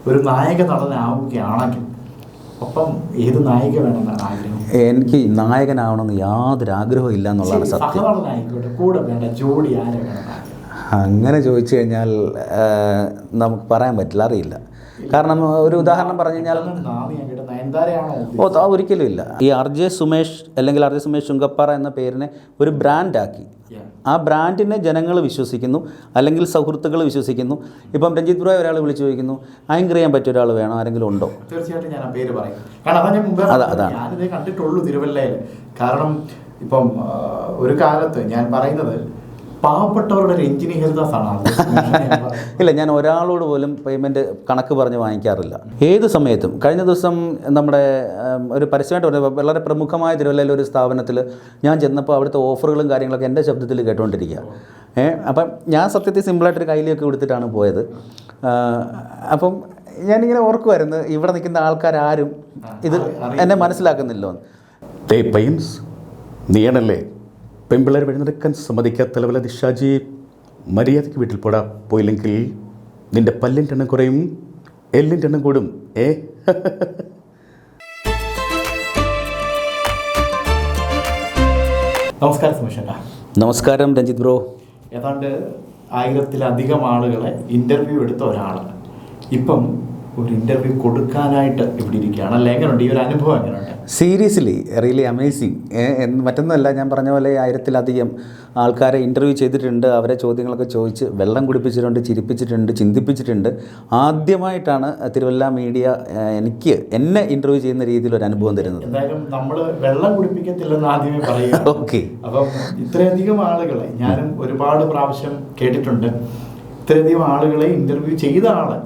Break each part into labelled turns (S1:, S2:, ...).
S1: ഒരു നായക നടനാവുകയാണെങ്കിൽ ഒപ്പം ഏത് നായിക വേണമെന്നാണ് ആഗ്രഹം?
S2: എനിക്ക് നായകനാവണമെന്ന് യാതൊരു ആഗ്രഹവും ഇല്ല എന്നുള്ളതാണ് സത്യം.
S1: സഹനടനായിക്കോട്ടെ, കൂടെ വേണ്ട ജോഡി ആരെ വേണം?
S2: അങ്ങനെ ചോദിച്ചു കഴിഞ്ഞാൽ നമുക്ക് പറയാൻ പറ്റില്ല, അറിയില്ല. കാരണം ഒരു ഉദാഹരണം പറഞ്ഞു കഴിഞ്ഞാൽ ഒരിക്കലും ഇല്ല. ഈ RJ സുമേഷ് അല്ലെങ്കിൽ RJ സുമേഷ് ചുങ്കപ്പാറ എന്ന പേരിനെ ഒരു ബ്രാൻഡാക്കി. ആ ബ്രാൻഡിനെ ജനങ്ങൾ വിശ്വസിക്കുന്നു, അല്ലെങ്കിൽ സുഹൃത്തുക്കൾ വിശ്വസിക്കുന്നു. ഇപ്പം രഞ്ജിത്ത് ബ്രോ ഒരാൾ വിളിച്ചു ചോദിക്കുന്നു, ആങ്കർ ചെയ്യാൻ പറ്റിയ ഒരാൾ വേണോ, ആരെങ്കിലും ഉണ്ടോ?
S1: തീർച്ചയായിട്ടും ഞാൻ ആ പേര് പറയും. കാരണം ഞാനിത് കണ്ടിട്ടുള്ളൂ തിരുവല്ലയിൽ. കാരണം ഇപ്പം ഒരു കാലത്ത് ഞാൻ പറയുന്നത് പാവപ്പെട്ടവരുടെ രഞ്ജിനി ഹരിദാസാണ്.
S2: ഇല്ല, ഞാൻ ഒരാളോട് പോലും പേയ്മെൻറ്റ് കണക്ക് പറഞ്ഞ് വാങ്ങിക്കാറില്ല. ഏത് സമയത്തും. കഴിഞ്ഞ ദിവസം നമ്മുടെ ഒരു പരസ്യമായിട്ട് വളരെ പ്രമുഖമായ തിരുവല്ലയിലെ ഒരു സ്ഥാപനത്തിൽ ഞാൻ ചെന്നപ്പോൾ അവിടുത്തെ ഓഫറുകളും കാര്യങ്ങളൊക്കെ എൻ്റെ ശബ്ദത്തിൽ കേട്ടുകൊണ്ടിരിക്കുക. അപ്പം ഞാൻ സത്യത്തിൽ സിമ്പിളായിട്ടൊരു കയ്യിലേക്ക് കൊടുത്തിട്ടാണ് പോയത്. അപ്പം ഞാനിങ്ങനെ ഓർക്കുമായിരുന്നു, ഇവിടെ നിൽക്കുന്ന ആൾക്കാരും ഇത് എന്നെ മനസ്സിലാക്കുന്നില്ലോ. നീയാണല്ലേ പെൺപിള്ളേർ വഴിനടക്കാൻ സമ്മതിക്കാത്തലവല ദിശാജി, മര്യാദയ്ക്ക് വീട്ടിൽ പോടാ. പോയില്ലെങ്കിൽ നിന്റെ പല്ലിൻ്റെ എണ്ണം കുറയും, എല്ലിൻ്റെ എണ്ണം കൂടും.
S1: നമസ്കാരം സുമേഷേട്ടാ.
S2: നമസ്കാരം രഞ്ജിത്ത് ബ്രോ.
S1: ഏതാണ്ട് 1000-ലധികം ആളുകളെ ഇൻ്റർവ്യൂ എടുത്ത ഒരാളാണ്. ഇപ്പം ഒരു ഇൻ്റർവ്യൂ കൊടുക്കാനായിട്ട് ഇവിടെ ഇരിക്കുകയാണ്. അല്ല, എങ്ങനെയുണ്ട് ഈ ഒരു അനുഭവം? എങ്ങനെയുണ്ട്?
S2: Seriously really amazing. മറ്റൊന്നുമല്ല, ഞാൻ പറഞ്ഞ പോലെ 1000-ലധികം ആൾക്കാരെ ഇൻ്റർവ്യൂ ചെയ്തിട്ടുണ്ട്. അവരെ ചോദ്യങ്ങളൊക്കെ ചോദിച്ച് വെള്ളം കുടിപ്പിച്ചിട്ടുണ്ട്, ചിരിപ്പിച്ചിട്ടുണ്ട്, ചിന്തിപ്പിച്ചിട്ടുണ്ട്. ആദ്യമായിട്ടാണ് തിരുവല്ല മീഡിയ എന്നെ ഇൻ്റർവ്യൂ ചെയ്യുന്ന രീതിയിൽ ഒരു അനുഭവം തരുന്നത്.
S1: എന്തായാലും നമ്മൾ വെള്ളം കുടിപ്പിക്കത്തില്ലെന്ന് ആദ്യമേ പറയുക.
S2: ഓക്കെ.
S1: അപ്പം ഇത്രയധികം ആളുകളെ ഞാനും ഒരുപാട് പ്രാവശ്യം കേട്ടിട്ടുണ്ട്. ഇത്രയധികം ആളുകളെ ഇൻ്റർവ്യൂ ചെയ്ത ആളെ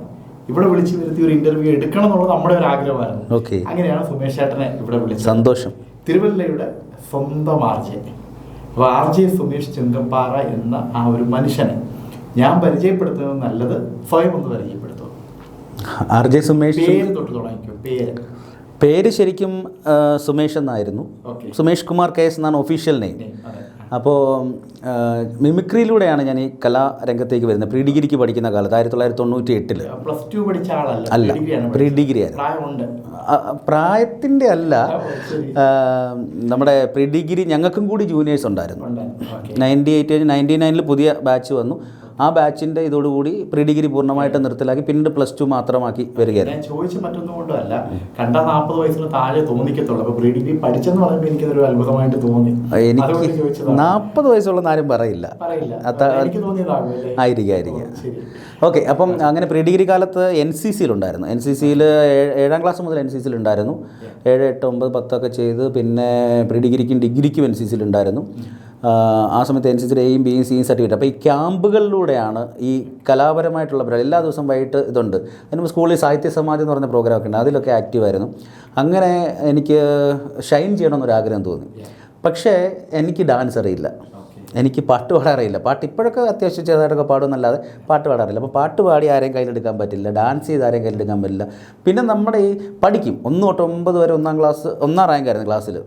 S1: ഇവിടെ വിളിച്ച് വരുത്തി ഒരു ഇൻ്റർവ്യൂ എടുക്കണം എന്നുള്ളത് നമ്മുടെ ഒരു ആഗ്രഹമായിരുന്നു.
S2: ഓക്കെ.
S1: അങ്ങനെയാണ് സുമേഷ് ചേട്ടനെ ഇവിടെ വിളിച്ചത്.
S2: സന്തോഷം.
S1: തിരുവല്ലയുടെ സ്വന്തം RJ. അപ്പോൾ RJ സുമേഷ് ചുങ്കപ്പാറ എന്ന ആ ഒരു മനുഷ്യനെ ഞാൻ പരിചയപ്പെടുത്തുന്നത് നല്ലത്. സ്വയം ഒന്ന് പരിചയപ്പെടുത്തും.
S2: RJ സുമേഷ്.
S1: പേര് തൊട്ട് തുടങ്ങിക്കും.
S2: പേര് ശരിക്കും സുമേഷ് എന്നായിരുന്നു. സുമേഷ് കുമാർ KS എന്നാണ് ഒഫീഷ്യൽ നെയിം. അപ്പോൾ മിമിക്രിയിലൂടെയാണ് ഞാൻ ഈ കലാരംഗത്തേക്ക് വരുന്നത്. പ്രീ ഡിഗ്രിക്ക് പഠിക്കുന്ന കാലത്ത് 1998.
S1: +2 പഠിച്ച ആളല്ല,
S2: അല്ല, പ്രീ ഡിഗ്രി ആയിരുന്നു. പ്രായത്തിൻ്റെ അല്ല, നമ്മുടെ പ്രീ ഡിഗ്രി ഞങ്ങൾക്കും കൂടി ജൂനിയേഴ്സ് ഉണ്ടായിരുന്നു. 98-99 പുതിയ ബാച്ച് വന്നു. ആ ബാച്ചിൻ്റെ ഇതോടുകൂടി പ്രീ ഡിഗ്രി പൂർണ്ണമായിട്ട് നിർത്തലാക്കി പിന്നീട് +2 മാത്രമാക്കി വരികയായിരുന്നു.
S1: ഞാൻ ചോദിച്ച മറ്റൊന്നും കൊണ്ടല്ല, കണ്ട 40 വയസ്സിന് താഴെ തോന്നിക്കത്തുള്ളൂ. അപ്പോൾ പ്രീ ഡിഗ്രി പഠിച്ചെന്ന് പറയുമ്പോൾ എനിക്കതൊരു അത്ഭുതമായിട്ട് തോന്നി. എനിക്ക് 40 വയസ്സുള്ളതെന്ന് ആരും പറയില്ല. ആയിരിക്കും. ഓക്കെ. അപ്പം അങ്ങനെ പ്രീ ഡിഗ്രി കാലത്ത് NCCയിലുണ്ടായിരുന്നു. NCCയിൽ 7ാം ക്ലാസ് മുതൽ NCCയിലുണ്ടായിരുന്നു. 7, 8, 9, 10 ഒക്കെ ചെയ്ത് പിന്നെ പ്രീ ഡിഗ്രിക്കും ഡിഗ്രിക്കും NCCയിലുണ്ടായിരുന്നു. ആ സമയത്ത് NCCയിൽ Aയും Bയും Cയും സർട്ടിഫിക്കറ്റ്. അപ്പോൾ ഈ ക്യാമ്പുകളിലൂടെയാണ് ഈ കലാപരമായിട്ടുള്ള എല്ലാ ദിവസവും വൈകിട്ട് ഇതുണ്ട്. അതിന് സ്കൂളിൽ സാഹിത്യ സമാജം എന്ന് പറഞ്ഞ പ്രോഗ്രാമൊക്കെ ഉണ്ട്. അതിലൊക്കെ ആക്റ്റീവായിരുന്നു. അങ്ങനെ എനിക്ക് ഷൈൻ ചെയ്യണമെന്നൊരാഗ്രഹം തോന്നി. പക്ഷേ എനിക്ക് ഡാൻസ് അറിയില്ല, എനിക്ക് പാട്ട് പാടാൻ അറിയില്ല. പാട്ട് ഇപ്പോഴൊക്കെ അത്യാവശ്യം ചെറുതായിട്ടൊക്കെ പാടുമെന്നല്ലാതെ പാട്ട് പാടാറില്ല. അപ്പോൾ പാട്ട് പാടി ആരെയും കയ്യിലെടുക്കാൻ പറ്റില്ല, ഡാൻസ് ചെയ്ത് ആരെയും കയ്യിലെടുക്കാൻ പറ്റില്ല. പിന്നെ നമ്മുടെ ഈ പഠിക്കും 1 തൊട്ട് 9 വരെ 1ാം റാങ്കായിരുന്നു ക്ലാസ്സിൽ.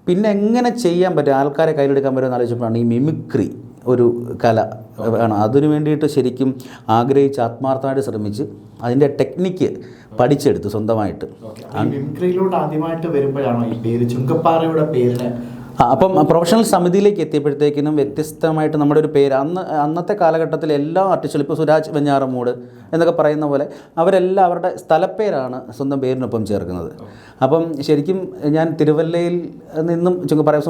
S1: പിന്നെ എങ്ങനെ ചെയ്യാൻ പറ്റും, ആൾക്കാരെ കയ്യിലെടുക്കാൻ പറ്റുമെന്ന് ആലോചിച്ചപ്പോഴാണ് ഈ മിമിക്രി ഒരു കല ആണ്. അതിനു വേണ്ടിയിട്ട് ശരിക്കും ആഗ്രഹിച്ച് ആത്മാർത്ഥമായിട്ട് ശ്രമിച്ച് അതിൻ്റെ ടെക്നിക്ക് പഠിച്ചെടുത്തു സ്വന്തമായിട്ട്. മിമിക്രിയിലോട്ട് ആദ്യമായിട്ട് വരുമ്പോഴാണോ ഈ പേര് ചുങ്കപ്പാറയുടെ പേരിന്?
S2: അപ്പം പ്രൊഫഷണൽ സമിതിയിലേക്ക് എത്തിയപ്പോഴത്തേക്കിനും വ്യത്യസ്തമായിട്ട് നമ്മുടെ ഒരു പേര് അന്നത്തെ കാലഘട്ടത്തിൽ എല്ലാ ആർട്ടിസ്റ്റുകളും, ഇപ്പോൾ സുരാജ് വെഞ്ഞാറമൂട് എന്നൊക്കെ പറയുന്ന പോലെ അവരെല്ലാം അവരുടെ സ്ഥലപ്പേരാണ് സ്വന്തം പേരിനൊപ്പം ചേർക്കുന്നത്. അപ്പം ശരിക്കും ഞാൻ തിരുവല്ലയിൽ നിന്നും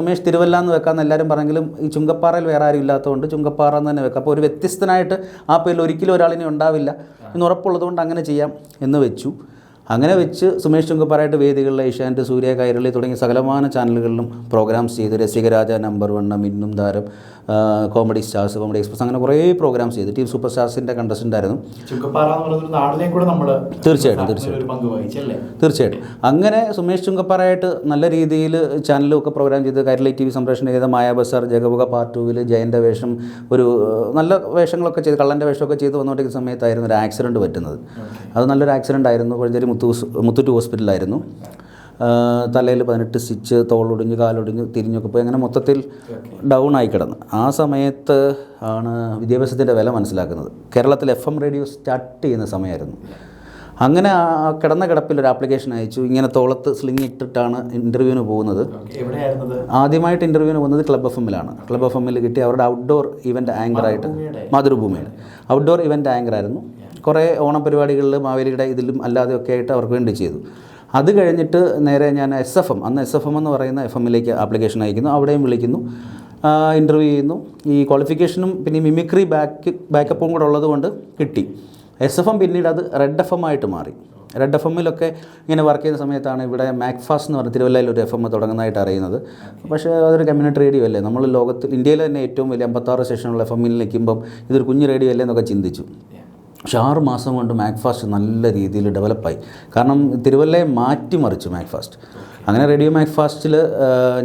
S2: സുമേഷ് തിരുവല്ല എന്ന് വെക്കാമെന്ന് എല്ലാവരും പറഞ്ഞെങ്കിലും ഈ ചുങ്കപ്പാറയിൽ വേറെ ആരും ഇല്ലാത്തതുകൊണ്ട് ചുങ്കപ്പാറ എന്ന് തന്നെ വെക്കാം. അപ്പോൾ ഒരു വ്യത്യസ്തനായിട്ട് ആ പേരിൽ ഒരിക്കലും ഒരാളിനെ ഉണ്ടാവില്ല എന്ന് ഉറപ്പുള്ളതുകൊണ്ട് അങ്ങനെ ചെയ്യാം എന്ന് വെച്ചു. അങ്ങനെ വെച്ച് സുമേഷ് ചുങ്കപ്പാറയായിട്ട് വേദികളിൽ ഏഷ്യാനെറ്റ്, സൂര്യ, കൈരളി തുടങ്ങിയ സകലമാന ചാനലുകളിലും പ്രോഗ്രാംസ് ചെയ്തു. രസികരാജ, നമ്പർ 1, മിന്നും താരം, കോമഡി സ്റ്റാർസ്, കോമഡി എക്സ്പ്രസ്, അങ്ങനെ കുറേ പ്രോഗ്രാംസ് ചെയ്തു. ടീം സൂപ്പർ സ്റ്റാർസിൻ്റെ കണ്ടസ്റ്റൻ്റ് ആയിരുന്നു. തീർച്ചയായിട്ടും. അങ്ങനെ സുമേഷ് ചുങ്കപ്പാറയായിട്ട് നല്ല രീതിയിൽ ചാനലും ഒക്കെ പ്രോഗ്രാം ചെയ്ത് കൈരളി TV സംപ്രേഷണം ചെയ്ത മായ ബസാർ, ജഗബുക പാർട്ട് 2-ൽ ജയൻ്റെ വേഷം, ഒരു നല്ല വേഷങ്ങളൊക്കെ ചെയ്ത് കള്ളൻ്റെ വേഷമൊക്കെ ചെയ്ത് വന്നുകൊണ്ടിരിക്കുന്ന സമയത്തായിരുന്നു ഒരു ആക്സിഡൻറ്റ് പറ്റുന്നത്. അത് നല്ലൊരു ആക്സിഡൻ്റ് ആയിരുന്നു. കോഴഞ്ചേരി മുത്തൂറ്റ് ഹോസ്പിറ്റലായിരുന്നു. തലയിൽ 18 സ്റ്റിച്ച്, തോളൊടിഞ്ഞ്, കാലൊടിഞ്ഞ്, തിരിഞ്ഞൊക്കെ പോയി അങ്ങനെ മൊത്തത്തിൽ ഡൗൺ ആയി കിടന്നു. ആ സമയത്ത് ആണ് വിദ്യാഭ്യാസത്തിൻ്റെ വില മനസ്സിലാക്കുന്നത്. കേരളത്തിൽ FM റേഡിയോ സ്റ്റാർട്ട് ചെയ്യുന്ന സമയമായിരുന്നു. അങ്ങനെ ആ കിടന്ന കിടപ്പിൽ ഒരു ആപ്ലിക്കേഷൻ അയച്ചു. ഇങ്ങനെ തോളത്ത് സ്ലിംഗ് ഇട്ടിട്ടാണ് ഇൻ്റർവ്യൂവിന് പോകുന്നത്. ആദ്യമായിട്ട് ഇൻ്റർവ്യൂവിന് പോകുന്നത് ക്ലബ് എഫ് എമ്മിലാണ്. ക്ലബ് എഫ് എമ്മിൽ കിട്ടി. അവരുടെ ഔട്ട്ഡോർ ഇവൻ്റ് ആങ്കറായിട്ട്, മാതൃഭൂമിയുടെ ഔട്ട്ഡോർ ഇവൻ്റ് ആങ്കറായിരുന്നു. കുറേ ഓണം പരിപാടികളിൽ മാവേലിയുടെ ഇതിലും അല്ലാതെയൊക്കെ ആയിട്ട് അവർക്ക് വേണ്ടി ചെയ്തു. അത് കഴിഞ്ഞിട്ട് നേരെ ഞാൻ SFM, അന്ന് SFM എന്ന് പറയുന്ന FM-ലേക്ക് ആപ്ലിക്കേഷൻ അയക്കുന്നു. അവിടെയും വിളിക്കുന്നു, ഇൻ്റർവ്യൂ ചെയ്യുന്നു. ഈ ക്വാളിഫിക്കേഷനും പിന്നെ മിമിക്രി ബാക്കപ്പും കൂടെ ഉള്ളത് കൊണ്ട് കിട്ടി. SFM പിന്നീട് അത് റെഡ് FM ആയിട്ട് മാറി. റെഡ് FM-ലൊക്കെ ഇങ്ങനെ വർക്ക് ചെയ്യുന്ന സമയത്താണ് ഇവിടെ മാക്ഫാസ്റ്റ് എന്ന് പറഞ്ഞ തിരുവല്ലയിൽ ഒരു FM തുടങ്ങുന്നതായിട്ട് അറിയുന്നത്. പക്ഷേ അതൊരു കമ്മ്യൂണിറ്റി റേഡിയോ അല്ലേ, നമ്മൾ ലോകത്തിൽ ഇന്ത്യയിൽ തന്നെ ഏറ്റവും വലിയ 56 സ്റ്റേഷനുള്ള FM-ൽ നിൽക്കുമ്പം ഇതൊരു കുഞ്ഞു റേഡിയോ അല്ലേ എന്നൊക്കെ ചിന്തിച്ചു. പക്ഷേ 6 മാസം കൊണ്ട് മാക്ഫാസ്റ്റ് നല്ല രീതിയിൽ ഡെവലപ്പായി. കാരണം തിരുവല്ലയെ മാറ്റിമറിച്ചു മാക്ഫാസ്റ്റ്. അങ്ങനെ റേഡിയോ മാക്ഫാസ്റ്റിൽ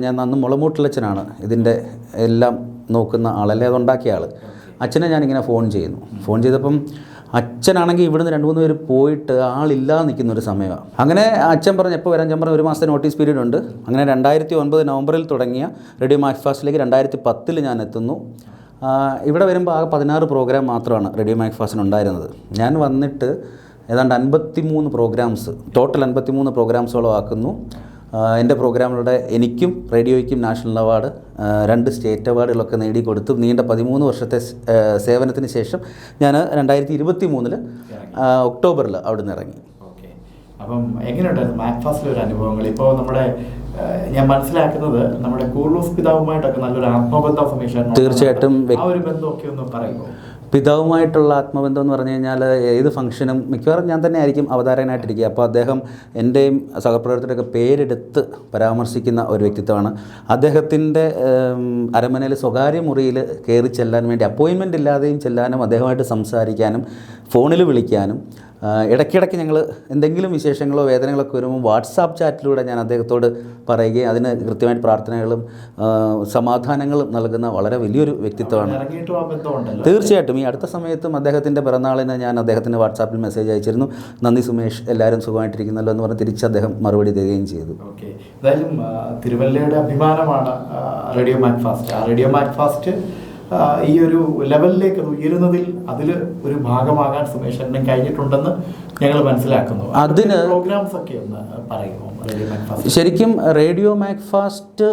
S2: ഞാൻ അന്ന് മുളമൂട്ടിലച്ഛനാണ് ഇതിൻ്റെ എല്ലാം നോക്കുന്ന ആളല്ലേ, അതുണ്ടാക്കിയ ആൾ. അച്ഛനെ ഞാനിങ്ങനെ ഫോൺ ചെയ്യുന്നു. ഫോൺ ചെയ്തപ്പം അച്ഛനാണെങ്കിൽ ഇവിടുന്ന് 2-3 പേര് പോയിട്ട് ആളില്ലാതെ നിൽക്കുന്ന ഒരു സമയമാണ്. അങ്ങനെ അച്ഛൻ പറഞ്ഞു എപ്പോൾ വരാൻ. ഞാൻ പറഞ്ഞു 1 മാസത്തെ നോട്ടീസ് പീരീഡ് ഉണ്ട്. അങ്ങനെ 2009 നവംബറിൽ തുടങ്ങിയ റേഡിയോ മാക്ഫാസ്റ്റിലേക്ക് 2010 ഞാൻ എത്തുന്നു. ഇവിടെ വരുമ്പോൾ ആകെ 16 പ്രോഗ്രാം മാത്രമാണ് റേഡിയോ മാക്ഫാസ്റ്റിന് ഉണ്ടായിരുന്നത്. ഞാൻ വന്നിട്ട് ഏതാണ്ട് 53 പ്രോഗ്രാംസ്, ടോട്ടൽ 53 പ്രോഗ്രാംസോളം ആക്കുന്നു. എൻ്റെ പ്രോഗ്രാമിലൂടെ എനിക്കും റേഡിയോയ്ക്കും നാഷണൽ അവാർഡ്, 2 സ്റ്റേറ്റ് അവാർഡുകളൊക്കെ നേടിക്കൊടുത്തു. നീണ്ട 13 വർഷത്തെ സേവനത്തിന് ശേഷം ഞാൻ 2023 ഒക്ടോബറിൽ അവിടെ നിന്ന് ഇറങ്ങി.
S3: അപ്പം എങ്ങനെയുണ്ടായിരുന്നു മാക്ഫാസ്റ്റിലെ ഒരു അനുഭവങ്ങൾ? ഇപ്പോൾ നമ്മുടെ ഞാൻ മനസ്സിലാക്കുന്നത് നമ്മുടെ കൂർലോസ് പിതാവുമായിട്ടൊക്കെ നല്ലൊരു ആത്മബന്ധം സമീക്ഷ.
S2: തീർച്ചയായിട്ടും
S3: ആ ഒരു ബന്ധമൊക്കെ ഒന്ന് പറയുമോ?
S2: പിതാവുമായിട്ടുള്ള ആത്മബന്ധം എന്ന് പറഞ്ഞു കഴിഞ്ഞാൽ ഏത് ഫംഗ്ഷനും മിക്കവാറും ഞാൻ തന്നെ ആയിരിക്കും അവതാരകനായിട്ടിരിക്കുക. അപ്പോൾ അദ്ദേഹം എൻ്റെയും സഹപ്രവർത്തകരുടെയൊക്കെ പേരെടുത്ത് പരാമർശിക്കുന്ന ഒരു വ്യക്തിത്വമാണ്. അദ്ദേഹത്തിൻ്റെ അരമനയിൽ സ്വകാര്യ മുറിയിൽ കയറി ചെല്ലാൻ വേണ്ടി അപ്പോയിൻമെൻ്റ് ഇല്ലാതെയും ചെല്ലാനും അദ്ദേഹമായിട്ട് സംസാരിക്കാനും ഫോണിൽ വിളിക്കാനും ഇടയ്ക്കിടയ്ക്ക് ഞങ്ങൾ എന്തെങ്കിലും വിശേഷങ്ങളോ വേദനകളൊക്കെ വരുമ്പോൾ വാട്സാപ്പ് ചാറ്റിലൂടെ ഞാൻ അദ്ദേഹത്തോട് പറയുകയും അതിന് കൃത്യമായിട്ട് പ്രാർത്ഥനകളും സമാധാനങ്ങളും നൽകുന്ന വളരെ വലിയൊരു വ്യക്തിത്വമാണ്. തീർച്ചയായിട്ടും ഈ അടുത്ത സമയത്തും അദ്ദേഹത്തിൻ്റെ പിറന്നാളിന് ഞാൻ അദ്ദേഹത്തിൻ്റെ വാട്സാപ്പിൽ മെസ്സേജ് അയച്ചിരുന്നു. നന്ദി സുമേഷ്, എല്ലാവരും സുഖമായിട്ടിരിക്കുന്നല്ലോ എന്ന് പറഞ്ഞ് തിരിച്ച് അദ്ദേഹം മറുപടി തരികയും ചെയ്തു.
S3: എന്തായാലും തിരുവല്ലയുടെ അഭിമാനമാണ് റേഡിയോ മാക്ഫാസ്റ്റ്. ആ റേഡിയോ മാക്ഫാസ്റ്റ് ഈ ഒരു ലെവലിലേക്ക് ഉയരുന്നതിൽ അതിൽ ഒരു ഭാഗമാകാൻ സുമേഷ് കഴിഞ്ഞിട്ടുണ്ടെന്ന് ഞങ്ങൾ മനസ്സിലാക്കുന്നു.
S2: അതിന്
S3: പ്രോഗ്രാംസ് ഒക്കെ ഒന്ന് പറയുമോ?
S2: ശരിക്കും റേഡിയോ മാക്ഫാസ്റ്റ്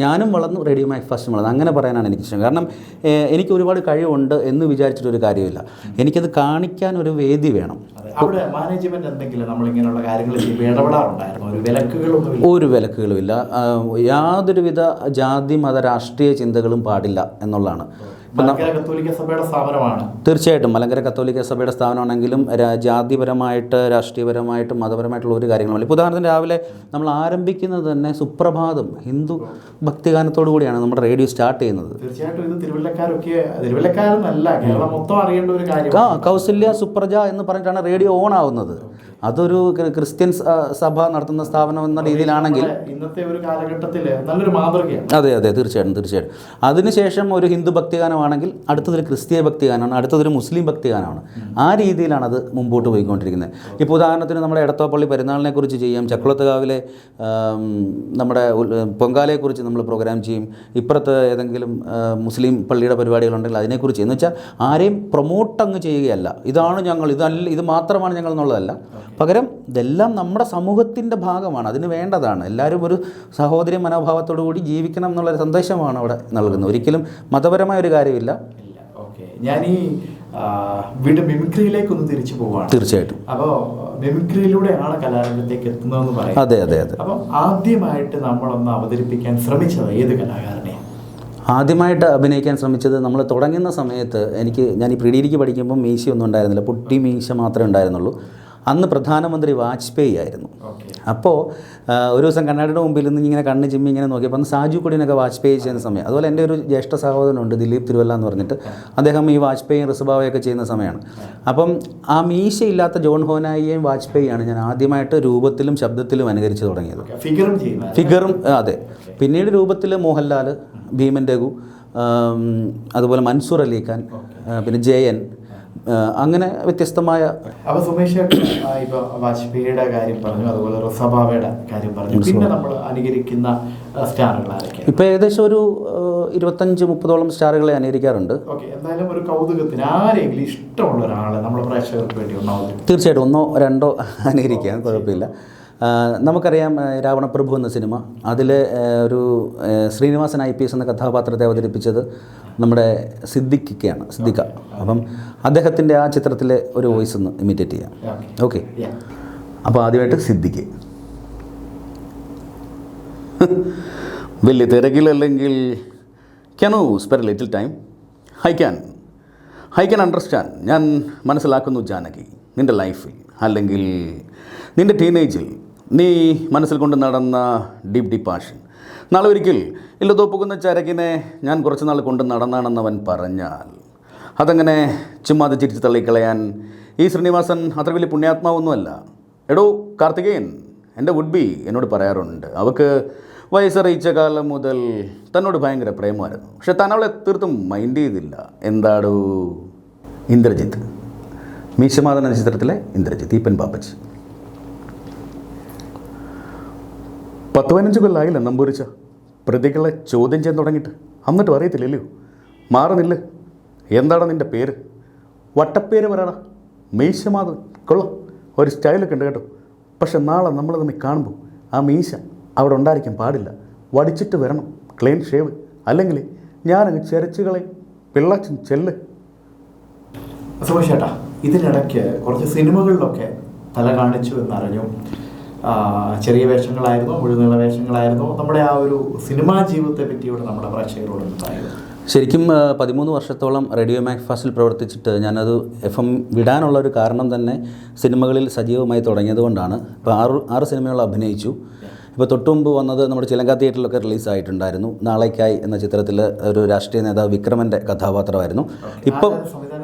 S2: ഞാനും വളർന്നു, റേഡിയോ മാക്ഫാസ്റ്റും വളർന്നു, അങ്ങനെ പറയാനാണ് എനിക്കിഷ്ടം. കാരണം എനിക്ക് ഒരുപാട് കഴിവുണ്ട് എന്ന് വിചാരിച്ചിട്ടൊരു കാര്യമില്ല. എനിക്കത് കാണിക്കാൻ ഒരു വേദി വേണം.
S3: അവിടെ മാനേജ്മെന്റ് എന്തെങ്കിലും നമ്മളിങ്ങനെയുള്ള കാര്യങ്ങൾ ഇടപെടാറുണ്ടായിരുന്നു?
S2: ഒരു വിലക്കുകളുമില്ല. യാതൊരുവിധ ജാതി മത രാഷ്ട്രീയ ചിന്തകളും പാടില്ല എന്നുള്ളതാണ്. തീർച്ചയായിട്ടും മലങ്കര കത്തോലിക്ക സഭയുടെ സ്ഥാപനമാണെങ്കിലും ജാതിപരമായിട്ട് രാഷ്ട്രീയപരമായിട്ടും മതപരമായിട്ടുള്ള ഒരു കാര്യങ്ങളുമില്ല. ഇപ്പോൾ ഉദാഹരണത്തിന് രാവിലെ നമ്മൾ ആരംഭിക്കുന്നത് തന്നെ സുപ്രഭാതം ഹിന്ദു ഭക്തിഗാനത്തോടു കൂടിയാണ് നമ്മുടെ റേഡിയോ സ്റ്റാർട്ട് ചെയ്യുന്നത്.
S3: തീർച്ചയായിട്ടും ഇത് തിരുവല്ലക്കാരെന്നല്ല കേരളം മൊത്തം അറിയേണ്ട ഒരു കാര്യം.
S2: കൗസല്യ സുപ്രജ എന്ന് പറഞ്ഞിട്ടാണ് റേഡിയോ ഓൺ ആവുന്നത്. അതൊരു ക്രിസ്ത്യൻ സഭ നടത്തുന്ന സ്ഥാപനം എന്ന രീതിയിലാണെങ്കിൽ
S3: ഇന്നത്തെ ഒരു കാലഘട്ടത്തിൽ നല്ലൊരു മാതൃകയാണ്.
S2: അതെ തീർച്ചയായിട്ടും. അതിനുശേഷം ഒരു ഹിന്ദു ഭക്തിഗാനമാണെങ്കിൽ അടുത്തതൊരു ക്രിസ്തീയ ഭക്തിഗാനമാണ്, അടുത്തതൊരു മുസ്ലിം ഭക്തിഗാനമാണ്. ആ രീതിയിലാണ് അത് മുമ്പോട്ട് പോയിക്കൊണ്ടിരിക്കുന്നത്. ഇപ്പോൾ ഉദാഹരണത്തിന് നമ്മുടെ എടത്വപ്പള്ളി പെരുന്നാളിനെ കുറിച്ച് ചെയ്യാം, ചക്കുളത്തുകാവിലെ നമ്മുടെ പൊങ്കാലയെക്കുറിച്ച് നമ്മൾ പ്രോഗ്രാം ചെയ്യും. ഇപ്പുറത്ത് ഏതെങ്കിലും മുസ്ലിം പള്ളിയുടെ പരിപാടികളുണ്ടെങ്കിൽ അതിനെക്കുറിച്ച്, എന്ന് വെച്ചാൽ ആരെയും പ്രൊമോട്ട് അങ്ങ് ചെയ്യുകയല്ല, ഇതാണ് ഞങ്ങൾ, ഇത് മാത്രമാണ് ഞങ്ങൾ എന്നുള്ളതല്ല. പകരം ഇതെല്ലാം നമ്മുടെ സമൂഹത്തിൻ്റെ ഭാഗമാണ്, അതിന് വേണ്ടതാണ്. എല്ലാവരും ഒരു സഹോദരി മനോഭാവത്തോടു കൂടി ജീവിക്കണം എന്നുള്ളൊരു സന്ദേശമാണ് അവിടെ നൽകുന്നത്. ഒരിക്കലും മതപരമായ ഒരു കാര്യമില്ല.
S3: ഞാൻ ഈ വീണ്ടും മിമിക്രിയിലേക്കൊന്ന് തിരിച്ചു പോവുകയാണ്.
S2: തീർച്ചയായിട്ടും.
S3: അപ്പോൾ മിമിക്രിയിലൂടെയാണ് കലാരംഗത്തേക്ക് എത്തുന്നതെന്ന് പറയും.
S2: അതെ.
S3: അപ്പം ആദ്യമായിട്ട് നമ്മളൊന്ന് അവതരിപ്പിക്കാൻ ശ്രമിച്ചത് ഏത് കലാകാരനെ?
S2: ആദ്യമായിട്ട് അഭിനയിക്കാൻ ശ്രമിച്ചത് നമ്മൾ തുടങ്ങുന്ന സമയത്ത് ഞാൻ ഈ പ്രീ ഡിഗ്രിക്ക് പഠിക്കുമ്പോൾ മീശയൊന്നും ഉണ്ടായിരുന്നില്ല, പൊട്ടി മീശ മാത്രമേ ഉണ്ടായിരുന്നുള്ളൂ. അന്ന് പ്രധാനമന്ത്രി വാജ്പേയി ആയിരുന്നു. അപ്പോൾ ഒരു ദിവസം കണ്ണാടിയുടെ മുമ്പിൽ നിന്ന് ഇങ്ങനെ കണ്ണ് ചിമ്മി ഇങ്ങനെ നോക്കിയപ്പോൾ അന്ന് സാജു കൊടിയനൊക്കെ വാജ്പേയി ചെയ്യുന്ന സമയം. അതുപോലെ എൻ്റെ ഒരു ജ്യേഷ്ഠ സഹോദരനുണ്ട് ദിലീപ് തിരുവല്ല എന്ന് പറഞ്ഞിട്ട്, അദ്ദേഹം ഈ വാജ്പേയും ഋഷഭാവയൊക്കെ ചെയ്യുന്ന സമയമാണ്. അപ്പം ആ മീശയില്ലാത്ത ജോൺ ഹോനായിയെയും വാജ്പേയിയാണ് ഞാൻ ആദ്യമായിട്ട് രൂപത്തിലും ശബ്ദത്തിലും അനുകരിച്ച് തുടങ്ങിയത്. ഫിഗറും അതെ. പിന്നീട് രൂപത്തിൽ മോഹൻലാൽ, ഭീമൻ രഘു, അതുപോലെ മൻസൂർ അലി ഖാൻ, പിന്നെ ജയൻ, അങ്ങനെ വ്യത്യസ്തമായ.
S3: അപ്പോൾ സുമേഷ് ഇപ്പോൾ വാജ്പേയിയുടെ കാര്യം പറഞ്ഞു, അതുപോലെ റുസബാവയുടെ കാര്യം പറഞ്ഞു, പിന്നെ നമ്മൾ അനുകരിക്കുന്ന സ്റ്റാറുകൾ ആരൊക്കെയാണ്?
S2: ഇപ്പോൾ ഏകദേശം ഒരു 25-30ഓളം സ്റ്റാറുകളെ അനുകരിക്കാറുണ്ട്.
S3: ഓക്കെ, എന്തായാലും ഒരു കൗതുകത്തിന് ആരെങ്കിലും ഇഷ്ടമുള്ള ഒരാളെ നമ്മുടെ പ്രേക്ഷകർക്ക് വേണ്ടി ഒന്നാമത്?
S2: തീർച്ചയായിട്ടും 1-2 അനുകരിക്കാൻ കുഴപ്പമില്ല. നമുക്കറിയാം രാവണപ്രഭു എന്ന സിനിമ, അതിൽ ഒരു ശ്രീനിവാസൻ IPS എന്ന കഥാപാത്രത്തെ അവതരിപ്പിച്ചത് നമ്മുടെ സിദ്ദിഖ. അപ്പം അദ്ദേഹത്തിൻ്റെ ആ ചിത്രത്തിലെ ഒരു വോയിസ് ഒന്ന് ഇമിറ്റേറ്റ് ചെയ്യാം. ഓക്കെ, അപ്പോൾ ആദ്യമായിട്ട് സിദ്ദിഖ്. വലിയ തിരക്കിലല്ലെങ്കിൽ can you spare little time? I can understand. ഞാൻ മനസ്സിലാക്കുന്നു ജാനകി, നിൻ്റെ ലൈഫിൽ അല്ലെങ്കിൽ നിൻ്റെ ടീനേജിൽ നീ മനസ്സിൽ കൊണ്ട് നടന്ന ഡീപ് പാഷൻ. നാളെ ഒരിക്കൽ ഇല്ലതോപ്പുകുന്ന ചരക്കിനെ ഞാൻ കുറച്ച് നാൾ കൊണ്ട് നടന്നാണെന്നവൻ പറഞ്ഞാൽ അതങ്ങനെ ചുമ്മാതെ ചിരിച്ച് തള്ളിക്കളയാൻ ഈ ശ്രീനിവാസൻ അത്ര വലിയ പുണ്യാത്മാവൊന്നുമല്ല. എടോ കാർത്തികേയൻ, എൻ്റെ വുഡ് ബി എന്നോട് പറയാറുണ്ട്, അവൾക്ക് വയസ്സറിയിച്ച കാലം മുതൽ തന്നോട് ഭയങ്കര പ്രേമമായിരുന്നു. പക്ഷെ താൻ അവളെ തീർത്തും മൈൻഡ് ചെയ്തില്ല. എന്താടോ? ഇന്ദ്രജിത്ത്, മീശമാധവൻ എന്ന ചിത്രത്തിലെ ഇന്ദ്രജിത്ത്, ഈപ്പൻ പാപ്പച്ച്. 10-15 കൊല്ലമായില്ല നമ്പൂരിച്ച പ്രതികളെ ചോദ്യം ചെയ്യാൻ തുടങ്ങിയിട്ട്, എന്നിട്ടും അറിയത്തില്ലല്ലോ. മാറുന്നില്ല. എന്താണ് നിൻ്റെ പേര്? വട്ടപ്പേര് പറയടാ. മീശമാധവൻ കൊള്ളാം, ഒരു സ്റ്റൈലൊക്കെ ഉണ്ട് കേട്ടോ. പക്ഷെ നാളെ നമ്മൾ തമ്മിൽ കാണുമ്പോൾ ആ മീശ അവിടെ ഉണ്ടായിരിക്കാൻ പാടില്ല. വടിച്ചിട്ട് വരണം, ക്ലീൻ ഷേവ്. അല്ലെങ്കിൽ ഞാനങ്ങ് ചെരച്ചുകളെ പിള്ളാച്ചൻ ചെല്ല്.
S3: സുമേഷ് ചേട്ടാ, ഇതിനിടയ്ക്ക് കുറച്ച് സിനിമകളിലൊക്കെ തല കാണിച്ചു എന്നറിഞ്ഞു. ചെറിയ വേഷങ്ങളായിരുന്നു, മുഴുനീള വേഷങ്ങളായിരുന്നു. നമ്മുടെ ആ ഒരു സിനിമാ ജീവിതത്തെ പറ്റിയോട് നമ്മുടെ പ്രേക്ഷകരോട് പറയുന്നത്?
S2: ശരിക്കും 13 വർഷത്തോളം റേഡിയോ മാക്ഫാസ്റ്റിൽ പ്രവർത്തിച്ചിട്ട് ഞാനത് FM വിടാനുള്ളൊരു കാരണം തന്നെ സിനിമകളിൽ സജീവമായി തുടങ്ങിയതുകൊണ്ടാണ്. ഇപ്പോൾ 6 സിനിമകൾ അഭിനയിച്ചു. ഇപ്പോൾ തൊട്ടുമുമ്പ് വന്നത് നമ്മുടെ ചിലങ്ക തിയേറ്ററിലൊക്കെ റിലീസായിട്ടുണ്ടായിരുന്നു. നാളേക്കായി എന്ന ചിത്രത്തിൽ ഒരു രാഷ്ട്രീയ നേതാവ് വിക്രമൻ്റെ കഥാപാത്രമായിരുന്നു. ഇപ്പോൾ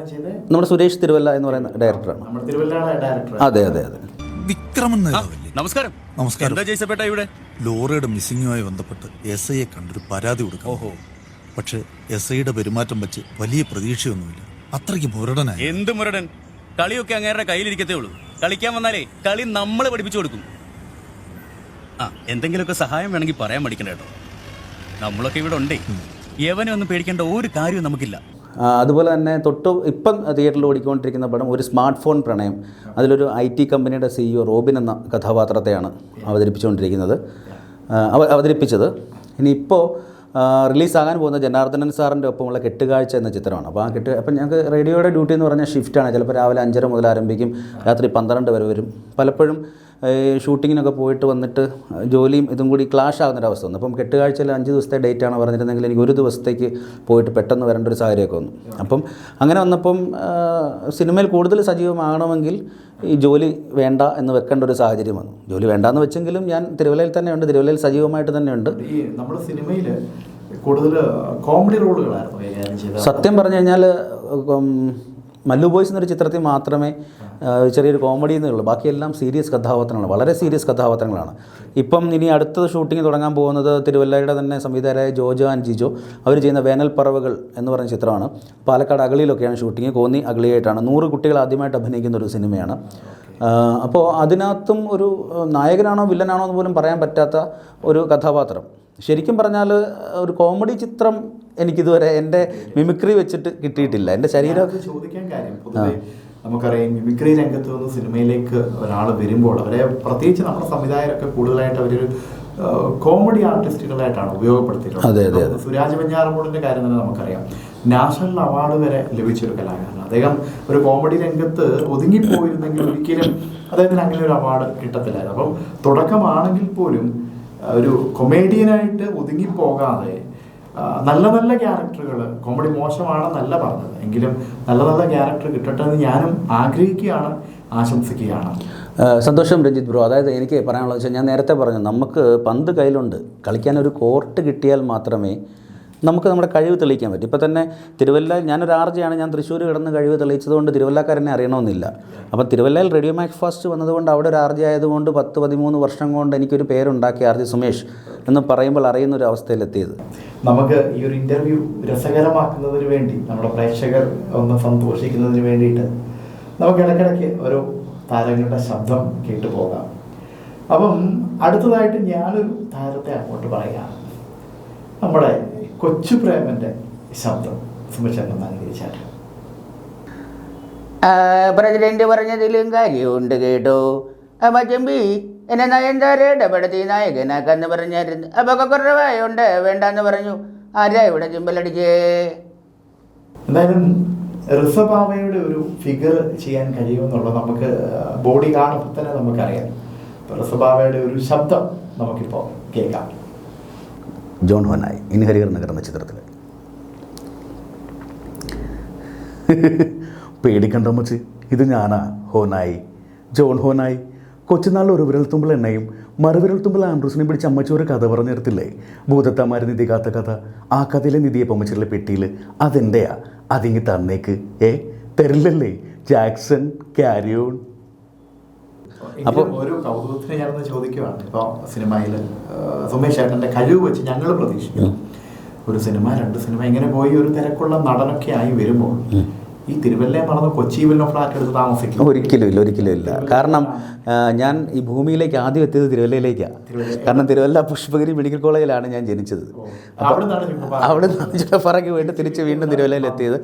S2: നമ്മുടെ സുരേഷ് തിരുവല്ല എന്ന് പറയുന്ന ഡയറക്ടറാണ്. അതെ.
S4: വിക്രമൻ
S5: നമസ്കാരം. എന്താ ജയ്സപ്പേട്ട ഇവിടെ?
S4: ലോറിയുടെ മിസ്സിങ്ങുമായി ബന്ധപ്പെട്ട് SIയെ കണ്ടൊരു പരാതി കൊടുക്കും. പക്ഷെ SIയുടെ പെരുമാറ്റം വെച്ച് വലിയ പ്രതീക്ഷയൊന്നുമില്ല. അത്രയ്ക്ക് മുരടനായി.
S5: എന്ത് മുരടൻ? കളിയൊക്കെ അങ്ങേരുടെ കയ്യിലിരിക്കത്തേ ഉള്ളൂ. കളിക്കാൻ വന്നാലേ കളി നമ്മൾ പഠിപ്പിച്ചു കൊടുക്കും. എന്തെങ്കിലുമൊക്കെ സഹായം വേണമെങ്കിൽ പറയാൻ പഠിക്കണ്ട കേട്ടോ. നമ്മളൊക്കെ ഇവിടെ ഉണ്ടേ. യവനെ ഒന്നും പേടിക്കേണ്ട ഒരു കാര്യവും നമുക്കില്ല.
S2: അതുപോലെ തന്നെ ഇപ്പം തിയേറ്ററിൽ ഓടിക്കൊണ്ടിരിക്കുന്ന പടം ഒരു സ്മാർട്ട് ഫോൺ പ്രണയം. അതിലൊരു IT കമ്പനിയുടെ CEO റോബിൻ എന്ന കഥാപാത്രത്തെയാണ് അവതരിപ്പിച്ചത്. ഇനിയിപ്പോൾ റിലീസാകാൻ പോകുന്ന ജനാർദ്ദനൻ സാറിൻ്റെ ഒപ്പമുള്ള കെട്ടുകാഴ്ച എന്ന ചിത്രമാണ്. അപ്പം ഞങ്ങൾക്ക് റേഡിയോയുടെ ഡ്യൂട്ടി എന്ന് പറഞ്ഞാൽ ഷിഫ്റ്റാണ്. ചിലപ്പോൾ രാവിലെ 5:30 മുതൽ ആരംഭിക്കും, രാത്രി 12 വരെ വരും. പലപ്പോഴും ഷൂട്ടിങ്ങിനൊക്കെ പോയിട്ട് വന്നിട്ട് ജോലിയും ഇതും കൂടി ക്ലാഷ് ആകുന്നൊരവസ്ഥ വന്നു. അപ്പം കെട്ടുകാഴ്ചയിൽ 5 ദിവസത്തെ ഡേറ്റാണ് പറഞ്ഞിരുന്നെങ്കിൽ എനിക്ക് 1 ദിവസത്തേക്ക് പോയിട്ട് പെട്ടെന്ന് വരേണ്ട ഒരു സാഹചര്യമൊക്കെ വന്നു. അപ്പം അങ്ങനെ വന്നപ്പം സിനിമയിൽ കൂടുതൽ സജീവമാകണമെങ്കിൽ ഈ ജോലി വേണ്ട എന്ന് വെക്കേണ്ട ഒരു സാഹചര്യം വന്നു. ജോലി വേണ്ടാന്ന് വെച്ചെങ്കിലും ഞാൻ തിരുവല്ലയിൽ തന്നെയുണ്ട്, തിരുവല്ലയിൽ സജീവമായിട്ട് തന്നെയുണ്ട്.
S3: ഈ നമ്മുടെ സിനിമയിൽ കൂടുതൽ കോമഡി റോളുകളായിരുന്നു.
S2: സത്യം പറഞ്ഞു കഴിഞ്ഞാൽ മല്ലു ബോയ്സ് എന്നൊരു ചിത്രത്തിൽ മാത്രമേ ചെറിയൊരു കോമഡി എന്നുള്ളൂ. ബാക്കിയെല്ലാം സീരിയസ് കഥാപാത്രങ്ങളാണ്, വളരെ സീരിയസ് കഥാപാത്രങ്ങളാണ്. ഇപ്പം ഇനി അടുത്ത ഷൂട്ടിംഗ് തുടങ്ങാൻ പോകുന്നത് തിരുവല്ലയുടെ തന്നെ സംവിധായകരായ ജോജോ ആൻഡ് ജിജോ അവർ ചെയ്യുന്ന വേനൽപ്പറവുകൾ എന്ന് പറയുന്ന ചിത്രമാണ്. പാലക്കാട് അഗളിയിലൊക്കെയാണ് ഷൂട്ടിങ്, കോന്നി അഗളിയായിട്ടാണ്. 100 കുട്ടികൾ ആദ്യമായിട്ട് അഭിനയിക്കുന്ന ഒരു സിനിമയാണ്. അപ്പോൾ അതിനകത്തും ഒരു നായകനാണോ വില്ലനാണോ എന്ന് പോലും പറയാൻ പറ്റാത്ത ഒരു കഥാപാത്രം. ശരിക്കും പറഞ്ഞാൽ ഒരു കോമഡി ചിത്രം എനിക്കിതുവരെ എൻ്റെ മിമിക്രി വെച്ചിട്ട് കിട്ടിയിട്ടില്ല. എൻ്റെ ശരീരം
S3: ചോദിക്കാൻ കാര്യം, പൊതുവെ നമുക്കറിയാം മിമിക്രി രംഗത്ത് നിന്ന് സിനിമയിലേക്ക് ഒരാൾ വരുമ്പോൾ അവരെ പ്രത്യേകിച്ച് നമ്മുടെ സംവിധായകരൊക്കെ കൂടുതലായിട്ട് അവരൊരു കോമഡി ആർട്ടിസ്റ്റുകളായിട്ടാണ് ഉപയോഗപ്പെടുത്തിയിട്ടുള്ളത്. സുരാജ് വെഞ്ഞാറമൂടിൻ്റെ കാര്യം തന്നെ നമുക്കറിയാം, നാഷണൽ അവാർഡ് വരെ ലഭിച്ചൊരു കലാകാരനാണ് അദ്ദേഹം. ഒരു കോമഡി രംഗത്ത് ഒതുങ്ങിപ്പോയിരുന്നെങ്കിൽ ഒരിക്കലും അദ്ദേഹത്തിന് അങ്ങനെ ഒരു അവാർഡ് കിട്ടത്തില്ലായിരുന്നു. അപ്പം തുടക്കമാണെങ്കിൽ പോലും ഒരു കൊമേഡിയനായിട്ട് ഒതുങ്ങിപ്പോകാതെ നല്ല നല്ല ക്യാരക്ടറുകൾ, കോമഡി മോശമാണെന്നല്ല പറഞ്ഞത്, എങ്കിലും നല്ല നല്ല ക്യാരക്ടർ കിട്ടട്ടെ എന്ന് ഞാനും ആഗ്രഹിക്കുകയാണ്, ആശംസിക്കുകയാണ്.
S2: സന്തോഷം രഞ്ജിത്ത് ബ്രോ. അതായത് എനിക്ക് പറയാനുള്ളത് വെച്ചാൽ ഞാൻ നേരത്തെ പറഞ്ഞു, നമുക്ക് പന്ത് കയ്യിലുണ്ട്, കളിക്കാൻ ഒരു കോർട്ട് കിട്ടിയാൽ മാത്രമേ നമുക്ക് നമ്മുടെ കഴിവ് തെളിയിക്കാൻ പറ്റും. ഇപ്പോൾ തന്നെ തിരുവല്ല, ഞാനൊരു ആർജയാണ്, ഞാൻ തൃശ്ശൂർ കിടന്ന് കഴിവ് തെളിയിച്ചതുകൊണ്ട് തിരുവല്ലക്കാരനെ അറിയണമെന്നില്ല. അപ്പോൾ തിരുവല്ലയിൽ റേഡിയോ മാക്സ് ഫാസ്റ്റ് വന്നതുകൊണ്ട് അവിടെ ഒരു ആർജി ആയതുകൊണ്ട് 10-13 വർഷം കൊണ്ട് എനിക്കൊരു പേരുണ്ടാക്കി ആർജി സുമേഷ് എന്ന് പറയുമ്പോൾ അറിയുന്ന ഒരു അവസ്ഥയിലെത്തിയത്.
S3: നമുക്ക് ഈ ഒരു ഇൻ്റർവ്യൂ രസകരമാക്കുന്നതിന് വേണ്ടി, നമ്മുടെ പ്രേക്ഷകർ ഒന്ന് സന്തോഷിക്കുന്നതിന് വേണ്ടിയിട്ട് നമുക്ക് ഇടയ്ക്കിടയ്ക്ക് ഓരോ താരങ്ങളുടെ ശബ്ദം കേട്ടു പോകാം. അപ്പം അടുത്തതായിട്ട് ഞാനൊരു താരത്തെ അങ്ങോട്ട് പറയുകയാണ്. നമ്മുടെ കൊച്ചു പ്രേമൻ്റെ ശബ്ദം സുമേഷേട്ടൻ അനുകരിച്ചാൽ.
S1: പ്രസിഡന്റ് പറഞ്ഞതിലും കാര്യമുണ്ട് കേട്ടോ. മച്ചമ്പി എന്നെ നയൻതാര ഇടപെടുത്തി നായകനാക്കാന്ന് പറഞ്ഞായിരുന്നു. അപ്പൊ കുറവായുണ്ട് വേണ്ടാന്ന് പറഞ്ഞു. ആരാ ഇവിടെ ചിമ്പലടിച്ചേ?
S3: എന്തായാലും ഋഷഭാവയുടെ ഒരു ഫിഗർ ചെയ്യാൻ കഴിയുമെന്നുള്ളത് നമുക്ക് ബോഡി കാണുമ്പോൾ തന്നെ നമുക്കറിയാം. ഋഷഭാവയുടെ ഒരു ശബ്ദം നമുക്കിപ്പോൾ കേൾക്കാം.
S2: John Honai in Harihar Nagar എന്ന ചിത്രത്തിൽ. പേടിക്കണ്ട മച്ച്, ഇത് ഞാനാ ഹോനായി, ജോൺ ഹോനായി. കൊച്ചുനാളിൽ ഒരു വിരൽത്തുമ്പിൾ എണ്ണയും മറുവിരൽത്തുമ്പിൾ ആൻഡ്രൂസിനെ പിടിച്ച് അമ്മച്ചി ഒരു കഥ പറഞ്ഞിടത്തില്ലേ, ഭൂതത്താമാര് നിധി കാത്ത കഥ. ആ കഥയിലെ നിധിയെ പൊമ്മച്ചിട്ടുള്ള പെട്ടിയിൽ അതെൻ്റെയാ, അതിങ്ങി തന്നേക്ക്. തരില്ലല്ലേ ജാക്സൺ, ക്യാരിയോൺ.
S3: അപ്പോൾ ഒരു കൗതുകത്തിന് ഞാനൊന്ന് ചോദിക്കുവാണ്. ഇപ്പോൾ സിനിമയിൽ സുമേഷ് ചേട്ടൻ്റെ കഴിവ് വെച്ച് ഞങ്ങൾ പ്രതീക്ഷിക്കുന്നു. ഒരു സിനിമ, 2 സിനിമ ഇങ്ങനെ പോയി ഒരു തിരക്കുള്ള നടനൊക്കെ ആയി വരുമ്പോൾ ഈ തിരുവല്ലയെ മറന്ന് കൊച്ചി വല്ല ഫ്ലാറ്റ് എടുത്ത് താമസിക്കും?
S2: ഒരിക്കലും ഇല്ല. കാരണം ഞാൻ ഈ ഭൂമിയിലേക്ക് ആദ്യം എത്തിയത് തിരുവല്ലയിലേക്കാണ്. കാരണം തിരുവല്ല പുഷ്പഗിരി മെഡിക്കൽ കോളേജിലാണ് ഞാൻ ജനിച്ചത്. അവിടെ നിന്നാണ് ജുഫറയ്ക്ക് വേണ്ടി തിരിച്ച് വീണ്ടും തിരുവല്ലയിലെത്തിയത്.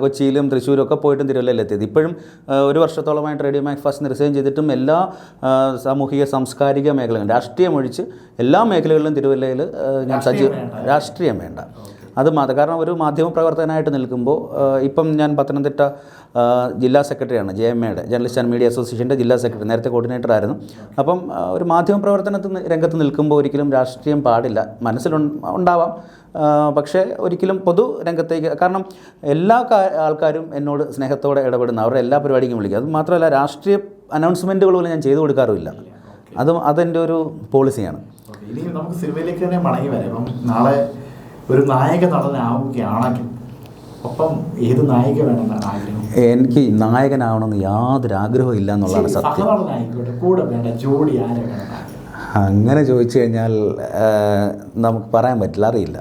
S2: കൊച്ചിയിലും തൃശ്ശൂരും ഒക്കെ പോയിട്ടും തിരുവല്ലയിലെത്തിയത്. ഇപ്പോഴും 1 വർഷത്തോളമായിട്ട് റേഡിയോ മാക്സ് ഫാസ്റ്റിന് റിസൈൻ ചെയ്തിട്ടും എല്ലാ സാമൂഹിക സാംസ്കാരിക മേഖലകളും രാഷ്ട്രീയം ഒഴിച്ച് എല്ലാ മേഖലകളിലും തിരുവല്ലയിൽ ഞാൻ രാഷ്ട്രീയം വേണ്ട, അത് കാരണം ഒരു മാധ്യമപ്രവർത്തകനായിട്ട് നിൽക്കുമ്പോൾ ഇപ്പം ഞാൻ പത്തനംതിട്ട ജില്ലാ സെക്രട്ടറിയാണ്, JMAയുടെ ജേർണലിസ്റ്റ് ആൻഡ് മീഡിയ അസോസിയേഷൻ്റെ ജില്ലാ സെക്രട്ടറി, നേരത്തെ കോർഡിനേറ്റർ ആയിരുന്നു. അപ്പം ഒരു മാധ്യമപ്രവർത്തനത്തിന് രംഗത്ത് നിൽക്കുമ്പോൾ ഒരിക്കലും രാഷ്ട്രീയം പാടില്ല. മനസ്സിലുണ്ടാവാം, പക്ഷേ ഒരിക്കലും പൊതു രംഗത്തേക്ക്, കാരണം എല്ലാ ആൾക്കാരും എന്നോട് സ്നേഹത്തോടെ ഇടപെടുന്ന, അവരുടെ എല്ലാ പരിപാടിക്കും വിളിക്കും. അത് മാത്രമല്ല രാഷ്ട്രീയ അനൗൺസ്മെൻറ്റുകൾ പോലും ഞാൻ ചെയ്തു കൊടുക്കാറുമില്ല. അതെൻ്റെ ഒരു പോളിസിയാണ്.
S3: ഇനി നമുക്ക് സിനിമയിലേക്ക് തന്നെ മടങ്ങി വരാം. അപ്പം നാളെ ഒരു നായക നടനാവുകയാണെങ്കിൽ ഒപ്പം ഏത് നായിക വേണമെന്നാണ് ആഗ്രഹം?
S2: എനിക്ക് നായകനാവണമെന്ന് യാതൊരു ആഗ്രഹവും ഇല്ല എന്നുള്ളതാണ് സത്യം.
S3: കൂടെ വേണ്ട ജോഡി ആരെ വേണം?
S2: അങ്ങനെ ചോദിച്ചു കഴിഞ്ഞാൽ നമുക്ക് പറയാൻ പറ്റില്ല, അറിയില്ല.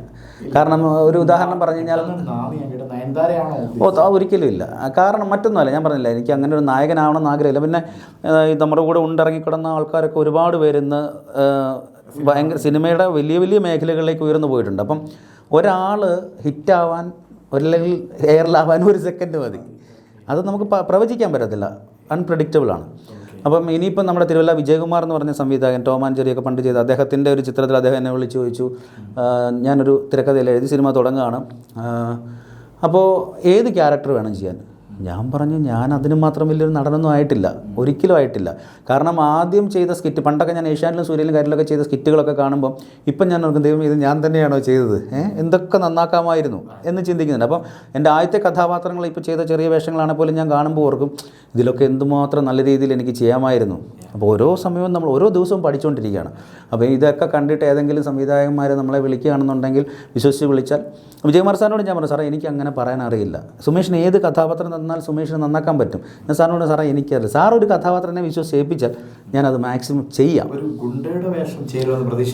S2: കാരണം ഒരു ഉദാഹരണം പറഞ്ഞു കഴിഞ്ഞാൽ ഒരിക്കലും ഇല്ല. കാരണം മറ്റൊന്നുമല്ല, ഞാൻ പറഞ്ഞില്ല എനിക്ക് അങ്ങനെ ഒരു നായകനാവണമെന്ന് ആഗ്രഹമില്ല. പിന്നെ നമ്മുടെ കൂടെ ഉണ്ടിറങ്ങിക്കിടന്ന ആൾക്കാരൊക്കെ ഒരുപാട് പേരിന്ന് ഭയങ്കര സിനിമയുടെ വലിയ വലിയ മേഖലകളിലേക്ക് ഉയർന്നു പോയിട്ടുണ്ട്. അപ്പം ഒരാൾ ഹിറ്റാവാൻ, അല്ലെങ്കിൽ എയറിലാവാൻ 1 സെക്കൻഡ് മതി. അത് നമുക്ക് പ്രവചിക്കാൻ പറ്റത്തില്ല, അൺപ്രഡിക്റ്റബിളാണ്. അപ്പം ഇനിയിപ്പം നമ്മുടെ തിരുവല്ല വിജയകുമാർ എന്ന് പറഞ്ഞ സംവിധായകൻ, ടോം ആൻഡ് ജെറിയൊക്കെ പണ്ട് ചെയ്ത അദ്ദേഹത്തിൻ്റെ ഒരു ചിത്രത്തിൽ അദ്ദേഹം എന്നെ വിളിച്ച് ചോദിച്ചു, ഞാനൊരു തിരക്കഥയിൽ എഴുതി സിനിമ തുടങ്ങുകയാണ്, അപ്പോൾ ഏത് ക്യാരക്ടർ വേണം ചെയ്യാൻ? ഞാൻ പറഞ്ഞു ഞാൻ അതിന് മാത്രം വലിയൊരു നടനൊന്നും ആയിട്ടില്ല, ഒരിക്കലും ആയിട്ടില്ല. കാരണം ആദ്യം ചെയ്ത സ്കിറ്റ്, പണ്ടൊക്കെ ഞാൻ ഏഷ്യാനിലും സൂര്യയിലും കാര്യത്തിലൊക്കെ ചെയ്ത സ്കിറ്റുകളൊക്കെ കാണുമ്പോൾ ഇപ്പം ഞാൻ ഓർക്കും, ദൈവം ഇത് ഞാൻ തന്നെയാണോ ചെയ്തത്, എന്തൊക്കെ നന്നാക്കാമായിരുന്നു എന്ന് ചിന്തിക്കുന്നുണ്ട്. അപ്പം എൻ്റെ ആദ്യത്തെ കഥാപാത്രങ്ങൾ ഇപ്പോൾ ചെയ്ത ചെറിയ വേഷങ്ങളാണെങ്കിൽ പോലും ഞാൻ കാണുമ്പോൾ ഓർക്കും ഇതിലൊക്കെ എന്തുമാത്രം നല്ല രീതിയിൽ എനിക്ക് ചെയ്യാമായിരുന്നു. അപ്പോൾ ഓരോ സമയവും നമ്മൾ ഓരോ ദിവസവും പഠിച്ചുകൊണ്ടിരിക്കുകയാണ്. അപ്പോൾ ഇതൊക്കെ കണ്ടിട്ട് ഏതെങ്കിലും സംവിധായകന്മാർ നമ്മളെ വിളിക്കുകയാണെന്നുണ്ടെങ്കിൽ വിശ്വസിച്ച് വിളിച്ചാൽ, വിജയകുമാർ സാറിനോട് ഞാൻ പറഞ്ഞു, സാറേ എനിക്ക് അങ്ങനെ പറയാൻ അറിയില്ല, സുമേഷിന് ഏത് കഥാപാത്രം തന്നാൽ സുമേഷിന് നന്നാക്കാൻ പറ്റും. ഞാൻ സാറിനോട് സാറേ എനിക്കറിയില്ല, സാർ ഒരു കഥാപാത്രത്തിനെ വിശ്വസിച്ചേൽപ്പിച്ചാൽ ഞാനത് മാക്സിമം ചെയ്യാം.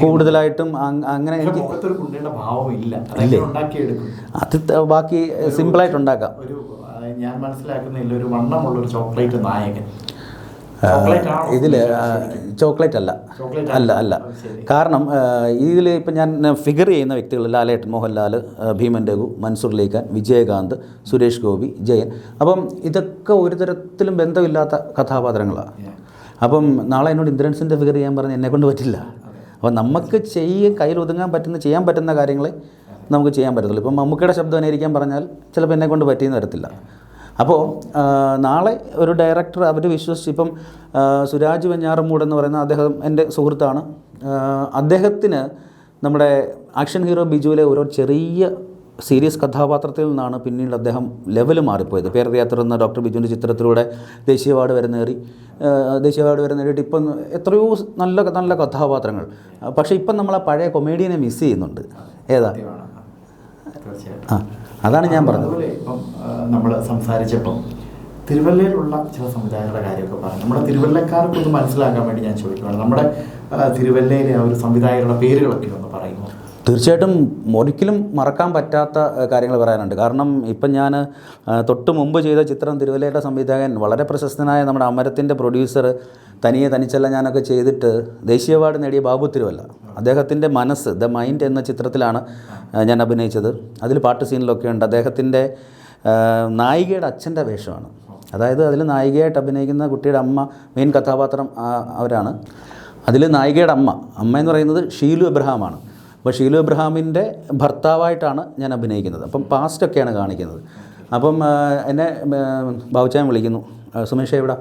S2: കൂടുതലായിട്ടും അങ്ങനെ എനിക്ക് അത് ബാക്കി സിമ്പിളായിട്ട് ഉണ്ടാക്കാം.
S3: ഞാൻ മനസ്സിലാക്കുന്നില്ല, ഒരു വണ്ണമുള്ളൊരു ചോക്ലേറ്റ് നായകൻ
S2: ഇതിൽ ചോക്ലേറ്റ് അല്ല. കാരണം ഇതിൽ ഇപ്പം ഞാൻ ഫിഗർ ചെയ്യുന്ന വ്യക്തികൾ ലാലേട്ടൻ, മോഹൻലാൽ, ഭീമൻ രഘു, മൻസൂർ അലിഖാൻ, വിജയകാന്ത്, സുരേഷ് ഗോപി, ജയൻ. അപ്പം ഇതൊക്കെ ഒരു തരത്തിലും ബന്ധമില്ലാത്ത കഥാപാത്രങ്ങളാണ്. അപ്പം നാളെ എന്നോട് ഇന്ദ്രൻസിൻ്റെ ഫിഗർ ചെയ്യാൻ പറഞ്ഞ് എന്നെക്കൊണ്ട് പറ്റില്ല. അപ്പം നമുക്ക് കയ്യിൽ ഒതുങ്ങാൻ പറ്റുന്ന, ചെയ്യാൻ പറ്റുന്ന കാര്യങ്ങളെ നമുക്ക് ചെയ്യാൻ പറ്റത്തുള്ളൂ. ഇപ്പം മമ്മൂക്കയുടെ ശബ്ദം അനുകരിക്കാൻ പറഞ്ഞാൽ ചിലപ്പോൾ എന്നെക്കൊണ്ട് പറ്റിയെന്ന് വരത്തില്ല. അപ്പോൾ നാളെ ഒരു ഡയറക്ടർ അവർ വിശ്വസിച്ച്, ഇപ്പം സുരാജ് വെഞ്ഞാറമൂട് എന്ന് പറയുന്ന അദ്ദേഹം എൻ്റെ സുഹൃത്താണ്. അദ്ദേഹത്തിന് നമ്മുടെ ആക്ഷൻ ഹീറോ ബിജുവിലെ ഓരോ ചെറിയ സീരിയസ് കഥാപാത്രത്തിൽ നിന്നാണ് പിന്നീട് അദ്ദേഹം ലെവൽ മാറിപ്പോയത്. പേരറിയാത്തർ എന്ന ഡോക്ടർ ബിജുവിൻ്റെ ചിത്രത്തിലൂടെ ദേശീയ അവാർഡ് വരെ നേടിയിട്ട് ഇപ്പം എത്രയോ നല്ല നല്ല കഥാപാത്രങ്ങൾ. പക്ഷേ ഇപ്പം നമ്മൾ ആ പഴയ കൊമേഡിയനെ മിസ് ചെയ്യുന്നുണ്ട്. ഏതാ
S3: തീർച്ചയായിട്ടും.
S1: അതാണ് ഞാൻ പറഞ്ഞത്.
S3: അതുപോലെ ഇപ്പം നമ്മൾ സംസാരിച്ചപ്പം തിരുവല്ലയിലുള്ള ചില സംവിധായകരുടെ കാര്യമൊക്കെ പറഞ്ഞു. നമ്മുടെ തിരുവല്ലക്കാർക്ക് ഒന്ന് മനസ്സിലാക്കാൻ വേണ്ടി ഞാൻ ചോദിക്കുകയാണ്, നമ്മുടെ തിരുവല്ലയിലെ ആ ഒരു സംവിധായകരുടെ പേരുകളൊക്കെ ഒന്ന് പറയുമോ?
S1: തീർച്ചയായിട്ടും ഒരിക്കലും മറക്കാൻ പറ്റാത്ത കാര്യങ്ങൾ പറയാനുണ്ട്. കാരണം ഇപ്പം ഞാൻ തൊട്ട് മുമ്പ് ചെയ്ത ചിത്രം തിരുവല്ലയുടെ സംവിധായകൻ വളരെ പ്രശസ്തനായ നമ്മുടെ അമരത്തിൻ്റെ പ്രൊഡ്യൂസർ തനിച്ചല്ല ഞാനൊക്കെ ചെയ്തിട്ട് ദേശീയ അവാർഡ് നേടിയ ബാബു തിരുവല്ല, അദ്ദേഹത്തിൻ്റെ മനസ്സ് ദ മൈൻഡ് എന്ന ചിത്രത്തിലാണ് ഞാൻ അഭിനയിച്ചത്. അതിൽ പാട്ട് സീനിലൊക്കെ ഉണ്ട്. അദ്ദേഹത്തിൻ്റെ നായികയുടെ അച്ഛൻ്റെ വേഷമാണ്. അതായത് അതിൽ നായികയായിട്ട് അഭിനയിക്കുന്ന കുട്ടിയുടെ അമ്മ മെയിൻ കഥാപാത്രം അവരാണ്. അതിൽ നായികയുടെ അമ്മ എന്ന് പറയുന്നത് ഷീലു എബ്രഹാമാണ്. അപ്പോൾ ഷീലു എബ്രഹാമിൻ്റെ ഭർത്താവായിട്ടാണ് ഞാൻ അഭിനയിക്കുന്നത്. അപ്പം പാസ്റ്റൊക്കെയാണ് കാണിക്കുന്നത്. അപ്പം എന്നെ ബാബുച്ചായൻ വിളിക്കുന്നു, സുമേഷ് എവിടെ?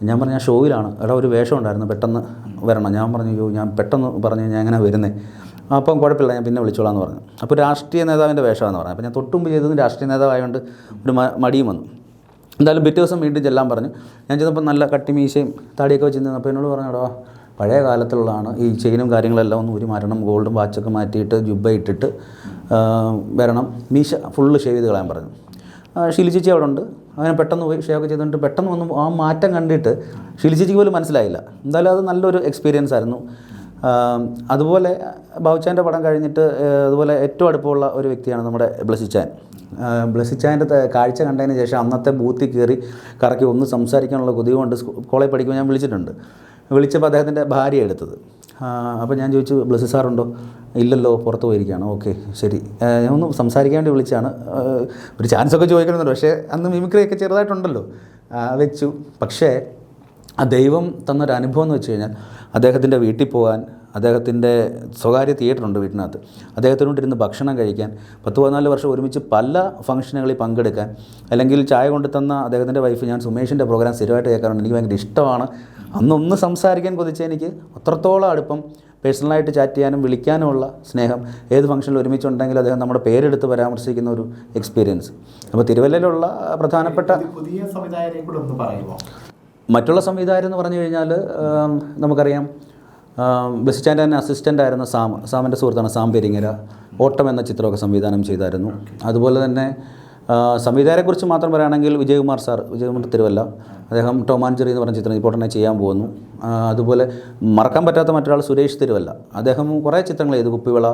S1: ഞാൻ പറഞ്ഞു ഞാൻ ഷോയിലാണ്. എടാ ഒരു വേഷം ഉണ്ടായിരുന്നു, പെട്ടെന്ന് വരണം. ഞാൻ പറഞ്ഞു അയ്യോ ഞാൻ പെട്ടെന്ന് പറഞ്ഞു ഞാൻ എങ്ങനെ വരുന്നത്? അപ്പം കുഴപ്പമില്ല ഞാൻ പിന്നെ വിളിച്ചോളാം എന്ന് പറഞ്ഞു. അപ്പോൾ രാഷ്ട്രീയ നേതാവിൻ്റെ വേഷമാണെന്ന് പറഞ്ഞു. അപ്പോൾ ഞാൻ തൊട്ടുമുമ്പ് ചെയ്തതും രാഷ്ട്രീയ നേതാവായതുകൊണ്ട് ഒരു മടിയും വന്നു. എന്തായാലും പിറ്റേ ദിവസം വീണ്ടും ചെല്ലാൻ പറഞ്ഞു. ഞാൻ ചെന്നപ്പോൾ നല്ല കട്ടിമീശയും താടിയൊക്കെ വെച്ച് നിന്നപ്പോൾ എന്നോട് പറഞ്ഞു എടാ പഴയ കാലത്തുള്ളതാണ്, ഈ ചെയിനും കാര്യങ്ങളെല്ലാം ഒന്ന് ഊരി മാറ്റണം, ഗോൾഡും വാച്ചൊക്കെ മാറ്റിയിട്ട് ജുബ്ബ ഇട്ടിട്ട് വരണം, മീശ ഫുള്ള് ഷേവ് ചെയ്ത് കളയാൻ പറഞ്ഞു. ഷീലി ചേച്ചി അവിടെ ഉണ്ട്. അങ്ങനെ പെട്ടെന്ന് പോയി ഷേവ് ഒക്കെ ചെയ്തിട്ട് പെട്ടെന്ന് വന്ന് ആ മാറ്റം കണ്ടിട്ട് ഷീലി ചേച്ചിക്ക് പോലും മനസ്സിലായില്ല. എന്തായാലും അത് നല്ലൊരു എക്സ്പീരിയൻസ് ആയിരുന്നു. അതുപോലെ ബാബുച്ചാൻ്റെ പടം കഴിഞ്ഞിട്ട് അതുപോലെ ഏറ്റവും അടുപ്പമുള്ള ഒരു വ്യക്തിയാണ് നമ്മുടെ ബ്ലസ്സിച്ചാൻ. ബ്ലസ്സിച്ചാൻ്റെ കാഴ്ച കണ്ടതിന് ശേഷം അന്നത്തെ ബൂത്തിൽ കയറി കറക്കി ഒന്ന് സംസാരിക്കാനുള്ള കൊതിവ് കൊണ്ട് കോളേജ് പഠിക്കുമ്പോൾ ഞാൻ വിളിച്ചിട്ടുണ്ട്. വിളിച്ചപ്പോൾ അദ്ദേഹത്തിൻ്റെ ഭാര്യ എടുത്തത്. അപ്പോൾ ഞാൻ ചോദിച്ചു ബ്ലസ്സി സാറുണ്ടോ? ഇല്ലല്ലോ, പുറത്ത് പോയിരിക്കുകയാണ്. ഓക്കെ ശരി, ഞാൻ ഒന്ന് സംസാരിക്കാൻ വേണ്ടി വിളിച്ചാണ്, ഒരു ചാൻസൊക്കെ ചോദിക്കണമെന്നുണ്ട്. പക്ഷേ അന്ന് മിമിക്രിയൊക്കെ ചെറുതായിട്ടുണ്ടല്ലോ വെച്ചു. പക്ഷേ ആ ദൈവം തന്നൊരു അനുഭവം എന്ന് വെച്ച് കഴിഞ്ഞാൽ അദ്ദേഹത്തിൻ്റെ വീട്ടിൽ പോകാൻ, അദ്ദേഹത്തിൻ്റെ സ്വകാര്യ തിയേറ്ററുണ്ട് വീട്ടിനകത്ത്, അദ്ദേഹത്തിനോട്ടിരുന്ന് ഭക്ഷണം കഴിക്കാൻ, 10-14 വർഷം ഒരുമിച്ച് പല ഫംഗ്ഷനുകളിൽ പങ്കെടുക്കാൻ, അല്ലെങ്കിൽ ചായ കൊണ്ടു തന്ന അദ്ദേഹത്തിൻ്റെ വൈഫ് ഞാൻ സുമേഷിൻ്റെ പ്രോഗ്രാം സ്ഥിരമായിട്ട് കേൾക്കാറുണ്ട്, എനിക്ക് ഭയങ്കര ഇഷ്ടമാണ്. അന്നൊന്ന് സംസാരിക്കാൻ കൊതിച്ച എനിക്ക് അത്രത്തോളം അടുപ്പം, പേഴ്സണലായിട്ട് ചാറ്റ് ചെയ്യാനും വിളിക്കാനുമുള്ള സ്നേഹം, ഏത് ഫംഗ്ഷനിൽ ഒരുമിച്ചുണ്ടെങ്കിൽ അദ്ദേഹം നമ്മുടെ പേരെടുത്ത് പരാമർശിക്കുന്ന ഒരു എക്സ്പീരിയൻസ്. അപ്പോൾ തിരുവല്ലയിലുള്ള പ്രധാനപ്പെട്ട
S3: പുതിയ സംവിധായകരെ കൂടെ ഒന്ന് പറയുമോ?
S1: മറ്റുള്ള സംവിധായകരെന്ന് പറഞ്ഞു കഴിഞ്ഞാൽ നമുക്കറിയാം ബ്ലസ്സിച്ചാൻ്റെ തന്നെ അസിസ്റ്റൻ്റ് ആയിരുന്ന സാമിൻ്റെ സുഹൃത്താണ് സാം പെരിങ്ങര. ഓട്ടം എന്ന ചിത്രമൊക്കെ സംവിധാനം ചെയ്തായിരുന്നു. അതുപോലെ തന്നെ സംവിധായകരെക്കുറിച്ച് മാത്രം പറയുകയാണെങ്കിൽ വിജയകുമാർ തിരുവല്ല, അദ്ദേഹം ടോം ആൻഡ് ജെറി എന്ന് പറഞ്ഞ ചിത്രം ഇപ്പോൾ തന്നെ ചെയ്യാൻ പോകുന്നു. അതുപോലെ മറക്കാൻ പറ്റാത്ത മറ്റൊരാൾ സുരേഷ് തിരുവല്ല, അദ്ദേഹം കുറേ ചിത്രങ്ങൾ ചെയ്തു, കുപ്പിവിള,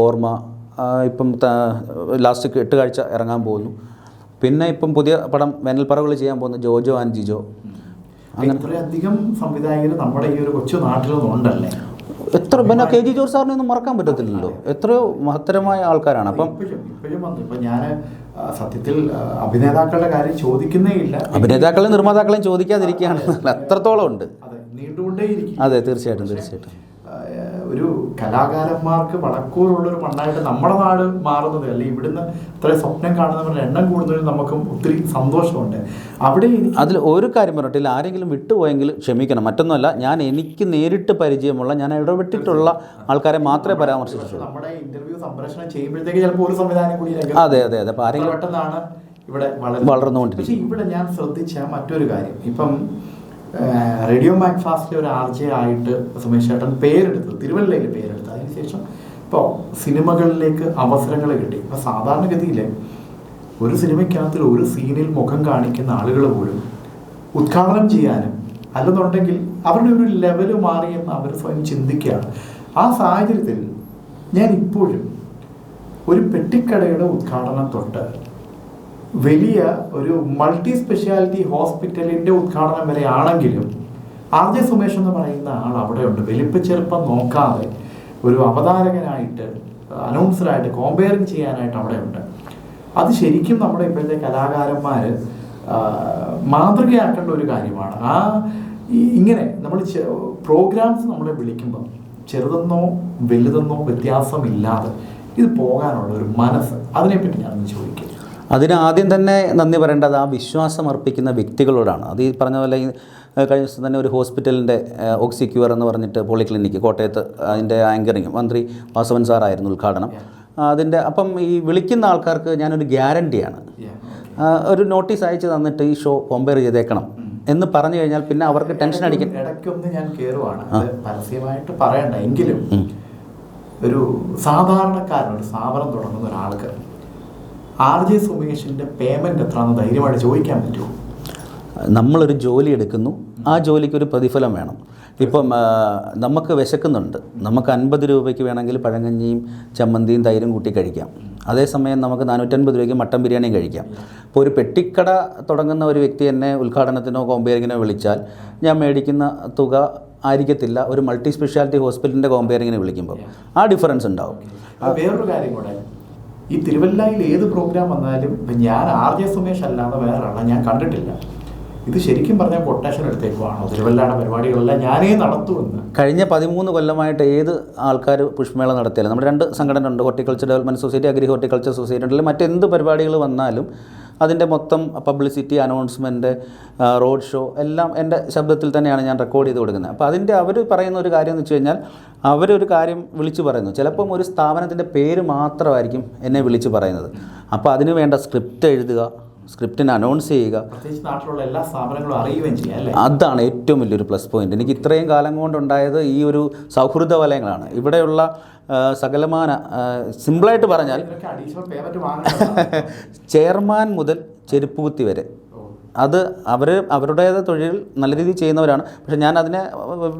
S1: ഓർമ്മ, ഇപ്പം ലാസ്റ്റ് 8 കാഴ്ച ഇറങ്ങാൻ പോകുന്നു. പിന്നെ ഇപ്പം പുതിയ പടം വേനൽപ്പറവുകൾ ചെയ്യാൻ പോകുന്നു ജോജോ ആൻഡ് ജിജോ.
S3: അങ്ങനെ ഇത്രയധികം സംവിധായകർ നമ്മുടെ ഈ ഒരു കൊച്ചു നാട്ടിലൊന്നുണ്ടല്ലേ?
S1: എത്ര പിന്നെ കെ ജി ജോർജ് സാറിനെ ഒന്നും മറക്കാൻ പറ്റത്തില്ലല്ലോ. എത്രയോ മഹത്തരമായ ആൾക്കാരാണ്. അപ്പം
S3: ഇപ്പോഴും വന്നു. ഇപ്പം ഞാൻ സത്യത്തിൽ അഭിനേതാക്കളുടെ കാര്യം ചോദിക്കുന്നേ ഇല്ല,
S1: അഭിനേതാക്കളെയും നിർമ്മാതാക്കളെയും ചോദിക്കാതിരിക്കുകയാണ്, അത്രത്തോളം ഉണ്ട്.
S3: അതെ, നീണ്ടുകൊണ്ടേയിരിക്കും.
S1: അതെ, തീർച്ചയായിട്ടും.
S3: ഒരു കലാകാരന്മാർക്ക് വളക്കൂറുള്ളൊരു മണ്ണായിട്ട് നമ്മുടെ നാട് മാറുന്നത്, അല്ലെങ്കിൽ ഇവിടുന്ന് ഇത്രയും സ്വപ്നം കാണുന്നവരുടെ എണ്ണം കൂടുന്നതിൽ നമുക്കും ഒത്തിരി സന്തോഷമുണ്ട്. അവിടെ
S1: അതിൽ ഒരു കാര്യം പറഞ്ഞിട്ടില്ല, ആരെങ്കിലും വിട്ടുപോയെങ്കിൽ ക്ഷമിക്കണം. മറ്റൊന്നുമല്ല, എനിക്ക് നേരിട്ട് പരിചയമുള്ള, ഞാൻ ഇടപെട്ടിട്ടുള്ള ആൾക്കാരെ മാത്രമേ പരാമർശിച്ചിട്ടുള്ളൂ.
S3: നമ്മുടെ ഇന്റർവ്യൂ സംപ്രേഷണം ചെയ്യുമ്പോഴത്തേക്ക് ചിലപ്പോൾ ഒരു സംവിധാനം കൂടി
S1: അതെ. അപ്പോൾ ആരെങ്കിലും
S3: പെട്ടെന്നാണ് ഇവിടെ
S1: വളർന്നുകൊണ്ടിരിക്കും.
S3: പക്ഷേ ഇവിടെ ഞാൻ ശ്രദ്ധിച്ച മറ്റൊരു കാര്യം, ഇപ്പം റേഡിയോ മാക്ഫാസ്റ്റിലെ ഒരു RJ ആയിട്ട് സുമേഷ് ചേട്ടൻ പേരെടുത്തത്, തിരുവല്ലയിൽ പേരെടുത്തത്, അതിനുശേഷം ഇപ്പോൾ സിനിമകളിലേക്ക് അവസരങ്ങൾ കിട്ടി. ഇപ്പോൾ സാധാരണഗതിയിൽ ഒരു സിനിമയ്ക്കകത്തിൽ ഒരു സീനിൽ മുഖം കാണിക്കുന്ന ആളുകൾ പോലും ഉദ്ഘാടനം ചെയ്യാനും അല്ലെന്നുണ്ടെങ്കിൽ അവരുടെ ഒരു ലെവല് മാറിയെന്ന് അവർ സ്വയം ചിന്തിക്കുകയാണ്. ആ സാഹചര്യത്തിൽ ഞാൻ ഇപ്പോഴും ഒരു പെട്ടിക്കടയുടെ ഉദ്ഘാടനം തൊട്ട് വലിയ ഒരു മൾട്ടി സ്പെഷ്യാലിറ്റി ഹോസ്പിറ്റലിൻ്റെ ഉദ്ഘാടനം വരെ ആണെങ്കിലും RJ സുമേഷ് എന്ന് പറയുന്ന ആൾ അവിടെയുണ്ട്. വലിപ്പച്ചെറുപ്പം നോക്കാതെ ഒരു അവതാരകനായിട്ട്, അനൗൺസറായിട്ട്, കോമ്പയറിങ് ചെയ്യാനായിട്ട് അവിടെയുണ്ട്. അത് ശരിക്കും നമ്മുടെ ഇപ്പോഴത്തെ കലാകാരന്മാർ മാതൃകയാക്കേണ്ട ഒരു കാര്യമാണ്. ഇങ്ങനെ നമ്മൾ പ്രോഗ്രാംസ് നമ്മളെ വിളിക്കുമ്പോൾ ചെറുതെന്നോ വലുതെന്നോ വ്യത്യാസമില്ലാതെ ഇത് പോകാനുള്ള ഒരു മനസ്സ്, അതിനെപ്പറ്റി ഞാനൊന്ന് ചോദിക്കും.
S1: അതിന് ആദ്യം തന്നെ നന്ദി പറയേണ്ടത് ആ വിശ്വാസം അർപ്പിക്കുന്ന വ്യക്തികളോടാണ്. അത് ഈ പറഞ്ഞ പോലെ കഴിഞ്ഞ ദിവസം തന്നെ ഒരു ഹോസ്പിറ്റലിൻ്റെ ഓക്സിക്യൂർ എന്ന് പറഞ്ഞിട്ട് പോളിക്ലിനിക്ക് കോട്ടയത്ത്, അതിൻ്റെ ആങ്കറിങ് മന്ത്രി വാസവൻ സാറായിരുന്നു ഉദ്ഘാടനം. അപ്പം ഈ വിളിക്കുന്ന ആൾക്കാർക്ക് ഞാനൊരു ഗ്യാരണ്ടിയാണ്, ഒരു നോട്ടീസ് അയച്ച് തന്നിട്ട് ഈ ഷോ കോമ്പയർ ചെയ്തേക്കണം എന്ന് പറഞ്ഞു കഴിഞ്ഞാൽ പിന്നെ അവർക്ക് ടെൻഷൻ അടിക്കും.
S3: ഇടയ്ക്കൊന്ന് ഞാൻ കയറുവാണ്, പരസ്യമായിട്ട് പറയണ്ട എങ്കിലും ഒരു സാധാരണക്കാരൻ, ഒരു സ്ഥാപനം തുടങ്ങുന്ന ഒരാൾക്ക് RJ സുമേഷിൻ്റെ പേയ്മെൻറ്റ് എത്രയാണെന്ന് ധൈര്യമായിട്ട് ചോദിക്കാൻ പറ്റുമോ?
S1: നമ്മളൊരു ജോലി എടുക്കുന്നു, ആ ജോലിക്ക് ഒരു പ്രതിഫലം വേണം. ഇപ്പം നമുക്ക് വിശക്കുന്നുണ്ട്, നമുക്ക് 50 രൂപയ്ക്ക് വേണമെങ്കിൽ പഴങ്കഞ്ഞിയും ചമ്മന്തിയും തൈരും കൂട്ടി കഴിക്കാം. അതേസമയം നമുക്ക് 450 രൂപയ്ക്ക് മട്ടൻ ബിരിയാണിയും കഴിക്കാം. ഇപ്പോൾ ഒരു പെട്ടിക്കട തുടങ്ങുന്ന ഒരു വ്യക്തി എന്നെ ഉദ്ഘാടനത്തിനോ കോമ്പയറിങ്ങിനോ വിളിച്ചാൽ ഞാൻ മേടിക്കുന്ന തുക ആയിരിക്കത്തില്ല ഒരു മൾട്ടി സ്പെഷ്യാലിറ്റി ഹോസ്പിറ്റലിൻ്റെ കോമ്പയറിങ്ങിനെ വിളിക്കുമ്പോൾ. ആ ഡിഫറൻസ് ഉണ്ടാവും.
S3: വേറൊരു കാര്യം കൂടെ, ഈ തിരുവല്ലയിൽ ഏത് പ്രോഗ്രാം വന്നാലും ഞാൻ RJ സുമേഷ് അല്ലാതെ വേറെ ആളെ ഞാൻ കണ്ടിട്ടില്ല. ഇത് ശരിക്കും പറഞ്ഞാൽ കൊട്ടേഷൻ എടുത്തേക്കുവാണോ? തിരുവല്ലയുടെ പരിപാടികളെല്ലാം ഞാനേ നടത്തുമെന്ന്.
S1: കഴിഞ്ഞ 13 കൊല്ലമായിട്ട് ഏത് ആൾക്കാർ പുഷ്പമേള നടത്തിയാലും, നമ്മുടെ 2 സംഘടന ഉണ്ട്, horticulture development society, agri horticulture society ഉണ്ടല്ലോ. മറ്റെന്ത് പരിപാടികൾ വന്നാലും അതിൻ്റെ മൊത്തം പബ്ലിസിറ്റി, അനൗൺസ്മെൻറ്റ്, റോഡ് ഷോ എല്ലാം എൻ്റെ ശബ്ദത്തിൽ തന്നെയാണ് ഞാൻ റെക്കോർഡ് ചെയ്ത് കൊടുക്കുന്നത്. അപ്പോൾ അതിൻ്റെ അവർ പറയുന്ന ഒരു കാര്യം എന്ന് വെച്ച് കഴിഞ്ഞാൽ, അവരൊരു കാര്യം വിളിച്ചു പറയുന്നു. ചിലപ്പം ഒരു സ്ഥാപനത്തിൻ്റെ പേര് മാത്രമായിരിക്കും എന്നെ വിളിച്ച് പറയുന്നത്. അപ്പോൾ അതിന് വേണ്ട സ്ക്രിപ്റ്റ് എഴുതുക, സ്ക്രിപ്റ്റിന് അനൗൺസ് ചെയ്യുക,
S3: പ്രത്യേകിച്ച് നാട്ടിലുള്ള എല്ലാ സ്ഥാപനങ്ങളും അറിയുകയും ചെയ്യാം അല്ലേ?
S1: അതാണ് ഏറ്റവും വലിയൊരു പ്ലസ് പോയിന്റ്. എനിക്ക് ഇത്രയും കാലം കൊണ്ടുണ്ടായത് ഈ ഒരു സൗഹൃദ വലയങ്ങളാണ്. ഇവിടെയുള്ള സകലമാന സിമ്പിളായിട്ട് പറഞ്ഞാൽ ചെയർമാൻ മുതൽ ചെരുപ്പ് കുത്തി വരെ അത് അവരുടേത് തൊഴിൽ നല്ല രീതിയിൽ ചെയ്യുന്നവരാണ്. പക്ഷേ ഞാൻ അതിനെ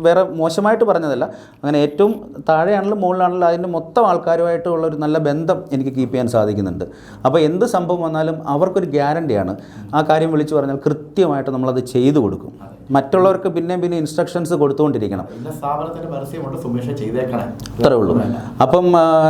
S1: വേറെ മോശമായിട്ട് പറഞ്ഞതല്ല. അങ്ങനെ ഏറ്റവും താഴെയാണെങ്കിലും മുകളിലാണെങ്കിലും അതിൻ്റെ മൊത്തം ആൾക്കാരുമായിട്ടുള്ള ഒരു നല്ല ബന്ധം എനിക്ക് കീപ്പ് ചെയ്യാൻ സാധിക്കുന്നുണ്ട്. അപ്പോൾ എന്ത് സംഭവം വന്നാലും അവർക്കൊരു ഗ്യാരണ്ടിയാണ്. ആ കാര്യം വിളിച്ചു പറഞ്ഞാൽ കൃത്യമായിട്ട് നമ്മളത് ചെയ്തു കൊടുക്കും. മറ്റുള്ളവർക്ക് പിന്നെയും പിന്നെ ഇൻസ്ട്രക്ഷൻസ് കൊടുത്തുകൊണ്ടിരിക്കണം. അത്രേ ഉള്ളൂ. അപ്പം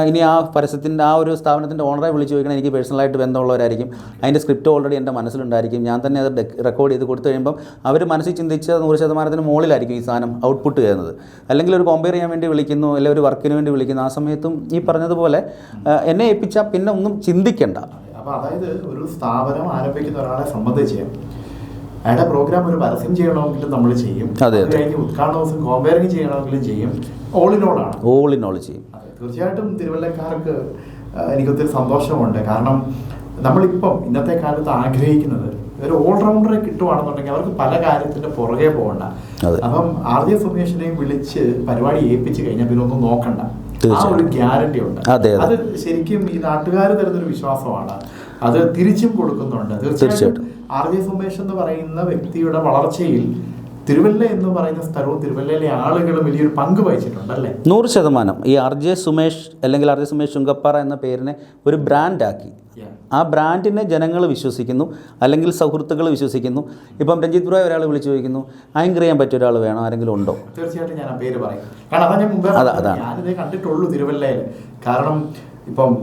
S1: ഇനി ആ പരസ്യത്തിൻ്റെ ആ ഒരു സ്ഥാപനത്തിൻ്റെ ഓണറെ വിളിച്ച് ചോദിക്കണം. എനിക്ക് പേഴ്സണലായിട്ട് ബന്ധമുള്ളവരായിരിക്കും. അതിൻ്റെ സ്ക്രിപ്റ്റ് ഓൾറെഡി എൻ്റെ മനസ്സിലുണ്ടായിരിക്കും. ഞാൻ തന്നെ അത് റെക്കോർഡ് ചെയ്ത് കൊടുത്തു കഴിയുമ്പം അവർ മനസ്സിൽ ചിന്തിച്ച 100% മുകളിലായിരിക്കും ഈ സാധനം ഔട്ട്പുട്ട് ചെയ്യുന്നത്. അല്ലെങ്കിൽ ഒരു കോമ്പയർ ചെയ്യാൻ വേണ്ടി വിളിക്കുന്നു, അല്ലെങ്കിൽ ഒരു വർക്കിന് വേണ്ടി വിളിക്കുന്നു. ആ സമയത്തും ഈ പറഞ്ഞതുപോലെ എന്നെ ഏൽപ്പിച്ചാൽ പിന്നെ ഒന്നും ചിന്തിക്കേണ്ട.
S3: അപ്പോൾ അതായത് ഒരു സ്ഥാപനം ആരംഭിക്കുന്ന ഒരാളെ സംബന്ധിച്ച് അയാളുടെ പ്രോഗ്രാം ഒരു പരസ്യം ചെയ്യണമെങ്കിലും നമ്മൾ ചെയ്യും.
S1: അതെ,
S3: കഴിഞ്ഞ് ഉദ്ഘാടന ദിവസം കോമ്പയറിംഗ് ചെയ്യണമെങ്കിലും ചെയ്യും. ഓൾ ഇൻ ഓൾ ചെയ്യും. തീർച്ചയായിട്ടും തിരുവല്ലക്കാർക്ക് എനിക്കൊത്തിരി സന്തോഷമുണ്ട്. കാരണം നമ്മളിപ്പം ഇന്നത്തെ കാലത്ത് ആഗ്രഹിക്കുന്നത് ഒരു ഓൾറൗണ്ടറെ കിട്ടുവാണെന്നുണ്ടെങ്കിൽ അവർക്ക് പല കാര്യത്തിൻ്റെ പുറകെ പോകണ്ട. അപ്പം RJ സുമേഷിനെയും വിളിച്ച് പരിപാടി ഏൽപ്പിച്ച് കഴിഞ്ഞാൽ പിന്നെ ഒന്നും നോക്കണ്ട. ആ ഒരു ഗ്യാരണ്ടി ഉണ്ട്. അത് ശരിക്കും ഈ നാട്ടുകാർ തരുന്നൊരു വിശ്വാസമാണ്. അത് തിരിച്ചും കൊടുക്കുന്നുണ്ട്. തീർച്ചയായിട്ടും RJ സുമേഷ് എന്ന് പറയുന്ന വ്യക്തിയുടെ വളർച്ചയിൽ തിരുവല്ല എന്ന് പറയുന്ന സ്ഥലവും തിരുവല്ലയിലെ ആളുകളും വലിയൊരു പങ്ക് വഹിച്ചിട്ടുണ്ടല്ലേ?
S1: 100%. ഈ RJ സുമേഷ് അല്ലെങ്കിൽ RJ സുമേഷ് ചുങ്കപ്പാറ എന്ന പേരിനെ ഒരു ബ്രാൻഡാക്കി. ആ ബ്രാൻഡിനെ ജനങ്ങൾ വിശ്വസിക്കുന്നു, അല്ലെങ്കിൽ സുഹൃത്തുക്കൾ വിശ്വസിക്കുന്നു. ഇപ്പം രഞ്ജിത്ത് ബ്രോ ഒരാൾ വിളിച്ചു ചോദിക്കുന്നു, ആങ്കർ ചെയ്യാൻ പറ്റിയ ഒരാൾ വേണോ, ആരെങ്കിലും ഉണ്ടോ?
S3: തീർച്ചയായിട്ടും ഞാൻ ആ പേര് പറയും. കാരണം അതാ ഞാൻ മുമ്പേ ഞാനിതേ കണ്ടിട്ടുള്ളൂ തിരുവല്ലയിൽ. കാരണം ഇപ്പം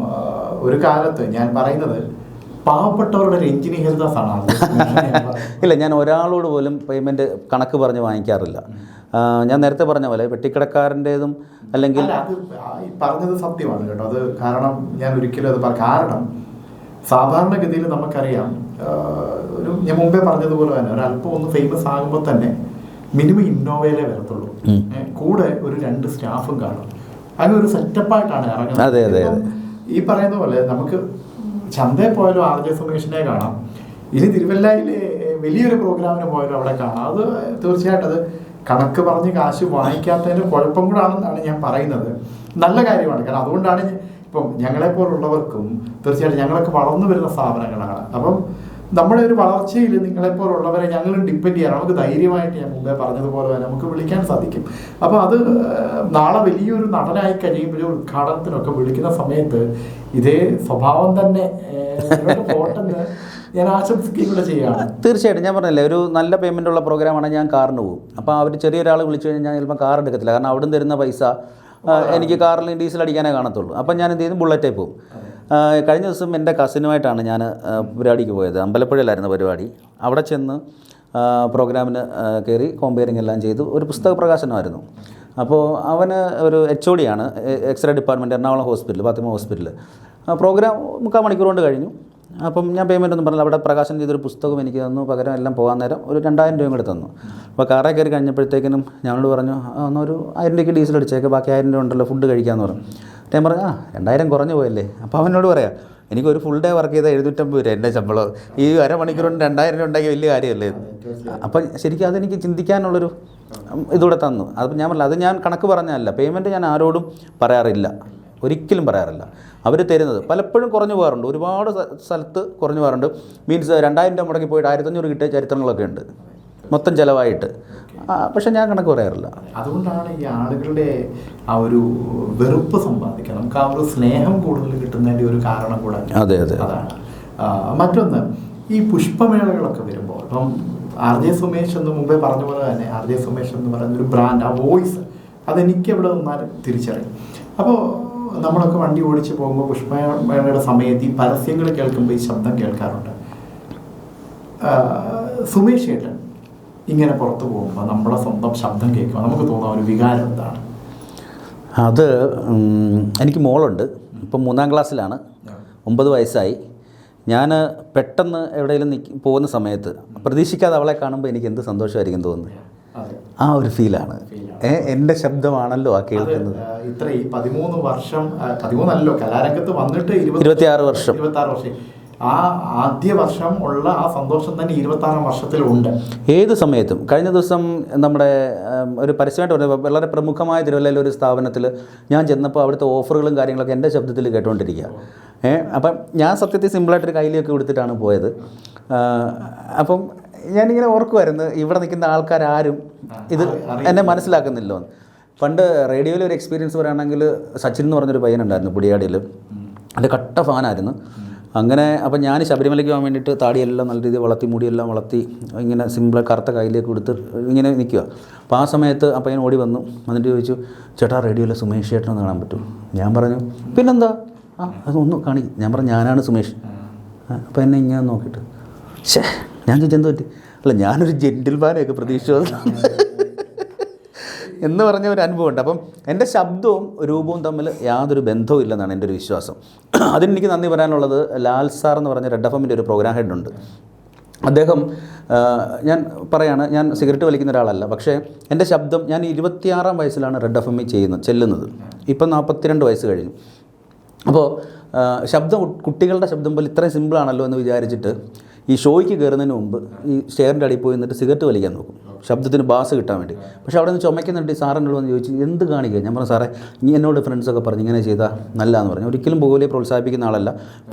S3: ഒരു കാലത്ത് ഞാൻ പറയുന്നത് പാവപ്പെട്ടവരുടെ രഞ്ജിനി ഹരിദാസാണ്.
S1: ഇല്ല, ഞാൻ ഒരാളോട് പോലും പേയ്മെൻറ്റ് കണക്ക് പറഞ്ഞ് വാങ്ങിക്കാറില്ല. ഞാൻ നേരത്തെ പറഞ്ഞ പോലെ വെട്ടിക്കടക്കാരൻ്റേതും അല്ലെങ്കിൽ
S3: അത് പറഞ്ഞത് സത്യമാണ് കേട്ടോ. അത് കാരണം ഞാൻ ഒരിക്കലും അത് കാരണം സാധാരണഗതിയിൽ നമുക്കറിയാം, ഞാൻ മുമ്പേ പറഞ്ഞതുപോലെ തന്നെ ഒരല്പം ഒന്ന് ഫേമസ് ആകുമ്പോൾ തന്നെ മിനിമം ഇന്നോവയിലേ വരത്തുള്ളൂ. കൂടെ ഒരു 2 സ്റ്റാഫും കാണും. അങ്ങനെ ഒരു സെറ്റപ്പായിട്ടാണ് ഇറങ്ങുന്നത്. ഈ പറയുന്ന പോലെ നമുക്ക് ചന്തയിൽ പോയാലും RJ സുമേഷിനെ കാണാം. ഇനി തിരുവല്ലയിലെ വലിയൊരു പ്രോഗ്രാമിന് പോയാലും അവിടെ കാണാം. അത് തീർച്ചയായിട്ടും അത് കണക്ക് പറഞ്ഞ് കാശ് വാങ്ങിക്കാത്തതിൻ്റെ കുഴപ്പം കൂടാണെന്നാണ് ഞാൻ പറയുന്നത്. നല്ല കാര്യമാണ്. കാരണം അതുകൊണ്ടാണ് ഇപ്പം ഞങ്ങളെപ്പോലുള്ളവർക്കും തീർച്ചയായിട്ടും ഞങ്ങളൊക്കെ വളർന്നു വരുന്ന സ്ഥാപനങ്ങളാണ്. അപ്പം നമ്മുടെ ഒരു വളർച്ചയിൽ നിങ്ങളെപ്പോലുള്ളവരെ ഞങ്ങൾ ഡിപ്പെൻഡ് ചെയ്യാൻ നമുക്ക് ധൈര്യമായിട്ട് ഞാൻ മുമ്പേ പറഞ്ഞതുപോലെ തന്നെ നമുക്ക് വിളിക്കാൻ സാധിക്കും. അപ്പോൾ അത് നാളെ വലിയൊരു നടനായി കഴിയുമ്പോൾ ഉദ്ഘാടനത്തിനൊക്കെ വിളിക്കുന്ന സമയത്ത് ഇതേ സ്വഭാവം തന്നെ പോട്ടെന്ന് ഞാൻ ആശംസിക്കുകയും കൂടെ ചെയ്യുകയാണ്.
S1: തീർച്ചയായിട്ടും ഞാൻ പറഞ്ഞില്ലേ, ഒരു നല്ല പേയ്മെൻ്റ് ഉള്ള പ്രോഗ്രാമാണെങ്കിൽ ഞാൻ കാറിന് പോകും. അപ്പോൾ അവർ ചെറിയൊരാൾ വിളിച്ചു കഴിഞ്ഞാൽ ഞാൻ ചിലപ്പോൾ കാർ എടുക്കത്തില്ല. കാരണം അവിടെ നിന്ന് തരുന്ന പൈസ എനിക്ക് കാറിൽ ഡീസൽ അടിക്കാനേ കാണത്തുള്ളൂ. അപ്പം ഞാൻ എന്ത് ചെയ്യും, ബുള്ളറ്റേ പോകും. കഴിഞ്ഞ ദിവസം എൻ്റെ കസിനുമായിട്ടാണ് ഞാൻ പരിപാടിക്ക് പോയത്. അമ്പലപ്പുഴയിലായിരുന്നു പരിപാടി. അവിടെ ചെന്ന് പ്രോഗ്രാമിന് കയറി കോമ്പയറിംഗ് എല്ലാം ചെയ്തു. ഒരു പുസ്തക പ്രകാശനമായിരുന്നു. അപ്പോൾ അവന് ഒരു HOD ആണ്, X-ray department, Ernakulam hospital, Fathima hospital. Programme 3/4 മണിക്കൂർ കൊണ്ട് കഴിഞ്ഞു. അപ്പം ഞാൻ പേയ്മെൻ്റ് ഒന്നും പറഞ്ഞില്ല. അവിടെ പ്രകാശനം ചെയ്തൊരു പുസ്തകം എനിക്ക് തന്നു. പകരം എല്ലാം പോകാൻ നേരം ഒരു 2000 രൂപയും കൂടെ തന്നു. അപ്പോൾ കാറേ കയറി കഴിഞ്ഞപ്പോഴത്തേക്കിനും ഞങ്ങളോട് പറഞ്ഞു, ഒരു 1000 രൂപയ്ക്ക് ഡീസൽ അടിച്ചേക്ക്, ബാക്കി 1000 രൂപ ഉണ്ടല്ലോ ഫുഡ് കഴിക്കാമെന്ന് പറഞ്ഞു. ഞാൻ പറഞ്ഞു 2000 കുറഞ്ഞു പോയല്ലേ. അപ്പോൾ അവനോട് പറയാം, എനിക്കൊരു ഫുൾ ഡേ വർക്ക് ചെയ്താൽ 750 രൂപ എൻ്റെ ശമ്പളം. ഈ അരമണിക്കൂർ കൊണ്ട് 2000 രൂപ ഉണ്ടാക്കിയ വലിയ കാര്യമല്ലേ ഇത്. അപ്പം ശരിക്കും അതെനിക്ക് ചിന്തിക്കാനുള്ളൊരു ഇതൂടെ തന്നു. അപ്പം ഞാൻ പറഞ്ഞില്ല, അത് ഞാൻ കണക്ക് പറഞ്ഞതല്ല. പേയ്മെൻറ്റ് ഞാൻ ആരോടും പറയാറില്ല.
S2: ഒരിക്കലും പറയാറില്ല. അവർ തരുന്നത് പലപ്പോഴും കുറഞ്ഞു പോകാറുണ്ട്, ഒരുപാട് സ്ഥലത്ത് കുറഞ്ഞു പോകാറുണ്ട്. മീൻസ് 2000 രൂപ മുടക്കി പോയിട്ട് 1500 കിട്ടിയ ചരിത്രങ്ങളൊക്കെ ഉണ്ട് മൊത്തം ചിലവായിട്ട്. പക്ഷെ ഞാൻ കണക്ക് പറയാറില്ല.
S3: അതുകൊണ്ടാണ് ഈ ആളുകളുടെ ആ ഒരു വെറുപ്പ് സമ്പാദിക്കുക, നമുക്ക് ആ ഒരു സ്നേഹം കൂടുതൽ കിട്ടുന്നതിൻ്റെ ഒരു കാരണം കൂടെ.
S2: അതെ അതെ.
S3: അതാണ്. മറ്റൊന്ന്, ഈ പുഷ്പമേളകളൊക്കെ വരുമ്പോൾ ഇപ്പം RJ സുമേഷ് എന്ന് മുമ്പേ പറഞ്ഞ പോലെ തന്നെ RJ സുമേഷ് എന്ന് പറയുന്ന ഒരു ബ്രാൻഡ്, ആ വോയിസ് അതെനിക്ക് എവിടെ നിന്നാലും തിരിച്ചറിയും. അപ്പോൾ നമ്മളൊക്കെ വണ്ടി ഓടിച്ച് പോകുമ്പോൾ പുഷ്പമേളയുടെ സമയത്ത് ഈ പരസ്യങ്ങൾ കേൾക്കുമ്പോൾ ഈ ശബ്ദം കേൾക്കാറുണ്ട്. സുമേഷ് ഏട്ടൻ ഇങ്ങനെ പുറത്തു പോകുമ്പോൾ നമ്മുടെ സ്വന്തം ശബ്ദം കേൾക്കുമ്പോൾ നമുക്ക് തോന്നുന്ന ഒരു വികാരം എന്താണ്?
S2: അത് എനിക്ക് മോളുണ്ട്, ഇപ്പം 3ാം ക്ലാസ്സിലാണ്, 9 വയസ്സായി. ഞാൻ പെട്ടെന്ന് എവിടെയെങ്കിലും പോകുന്ന സമയത്ത് പ്രതീക്ഷിക്കാതെ അവളെ കാണുമ്പോൾ എനിക്ക് എന്ത് സന്തോഷമായിരിക്കും തോന്നുന്നത്. ആ ഒരു ഫീലാണ്. എൻ്റെ ശബ്ദമാണല്ലോ ആ കേൾക്കുന്നത്.
S3: ഇത്ര ഈ 13 വർഷം, 13 കലാരംഗത്ത് വന്നിട്ട്
S2: 26 വർഷം.
S3: ആ ആദ്യ വർഷം ഉള്ള ആ സന്തോഷം തന്നെ 26ാം വർഷത്തിലുണ്ട്.
S2: ഏത് സമയത്തും. കഴിഞ്ഞ ദിവസം നമ്മുടെ ഒരു പരസ്യമായിട്ട് പറഞ്ഞ വളരെ പ്രമുഖമായ തിരുവല്ലയിലെ ഒരു സ്ഥാപനത്തിൽ ഞാൻ ചെന്നപ്പോൾ അവിടുത്തെ ഓഫറുകളും കാര്യങ്ങളൊക്കെ എൻ്റെ ശബ്ദത്തിൽ കേട്ടുകൊണ്ടിരിക്കുക. അപ്പം ഞാൻ സത്യത്തിൽ സിമ്പിളായിട്ടൊരു കയ്യിലൊക്കെ കൊടുത്തിട്ടാണ് പോയത്. അപ്പം ഞാനിങ്ങനെ ഓർക്കുമായിരുന്നു, ഇവിടെ നിൽക്കുന്ന ആൾക്കാരും ഇത് എന്നെ മനസ്സിലാക്കുന്നില്ലോ. പണ്ട് റേഡിയോയിൽ ഒരു എക്സ്പീരിയൻസ് പറയുകയാണെങ്കിൽ സച്ചിൻ എന്ന് പറഞ്ഞൊരു പയ്യനുണ്ടായിരുന്നു പുടിയാടിയിൽ, എൻ്റെ കട്ട ഫാനായിരുന്നു. അങ്ങനെ അപ്പം ഞാൻ ശബരിമലയ്ക്ക് പോകാൻ വേണ്ടിയിട്ട് താടിയെല്ലാം നല്ല രീതിയിൽ വളർത്തി, മുടിയെല്ലാം വളർത്തി ഇങ്ങനെ സിമ്പിൾ കറുത്ത കയ്യിലേക്ക് കൊടുത്ത് ഇങ്ങനെ നിൽക്കുക. അപ്പോൾ ആ സമയത്ത് അപ്പം ഞാൻ ഓടി വന്നു, എന്നിട്ട് ചോദിച്ചു, ചേട്ടാ റേഡിയോയിലെ സുമേഷ് ചേട്ടനൊന്ന് കാണാൻ പറ്റുമോ? ഞാൻ പറഞ്ഞു പിന്നെന്താ, അതൊന്ന് കാണിക്കും. ഞാൻ പറഞ്ഞു ഞാനാണ് സുമേഷ്. അപ്പോൾ എന്നെ ഇങ്ങനെ നോക്കിയിട്ട് ഞാൻ ചോദിച്ചെന്ത് പറ്റി? അല്ല ഞാനൊരു ജെൻറ്റിൽമാനെയൊക്കെ പ്രതീക്ഷിച്ചു എന്ന് പറഞ്ഞ ഒരു അനുഭവമുണ്ട്. അപ്പം എൻ്റെ ശബ്ദവും രൂപവും തമ്മിൽ യാതൊരു ബന്ധവും ഇല്ലെന്നാണ് എൻ്റെ ഒരു വിശ്വാസം. അതിനെനിക്ക് നന്ദി പറയാനുള്ളത് ലാൽ സാർ എന്ന് പറഞ്ഞ റെഡ് FM ഒരു പ്രോഗ്രാം ഹെഡുണ്ട്. അദ്ദേഹം, ഞാൻ പറയാണ്, ഞാൻ സിഗരറ്റ് വലിക്കുന്ന ഒരാളല്ല, പക്ഷേ എൻ്റെ ശബ്ദം, ഞാൻ 26ാം വയസ്സിലാണ് റെഡ് FM ചെല്ലുന്നത്. ഇപ്പം 42 വയസ്സ് കഴിഞ്ഞു. അപ്പോൾ ശബ്ദം കുട്ടികളുടെ ശബ്ദം പോലെ ഇത്രയും സിമ്പിളാണല്ലോ എന്ന് വിചാരിച്ചിട്ട് ഈ ഷോയ്ക്ക് കയറുന്നതിന് മുമ്പ് ഈ സ്റ്റെയറിൻ്റെ അടിയിൽ പോയി നിന്നിട്ട് സിഗരറ്റ് വലിക്കാൻ നോക്കും, ശബ്ദത്തിന് ബാസ് കിട്ടാൻ വേണ്ടി. പക്ഷേ അവിടെ നിന്ന് ചുമക്കുന്നുണ്ട്. സാറിനോട് വന്ന് ചോദിച്ചു എന്ത് കാണിക്കുക? ഞാൻ പറഞ്ഞു സാറേ, ഇനി എന്നോട് ഫ്രണ്ട്സൊക്കെ പറഞ്ഞു ഇങ്ങനെ ചെയ്താൽ നല്ലതാന്ന് പറഞ്ഞു. ഒരിക്കലും പോലും പ്രോത്സാഹിപ്പിക്കുന്ന ആളല്ല.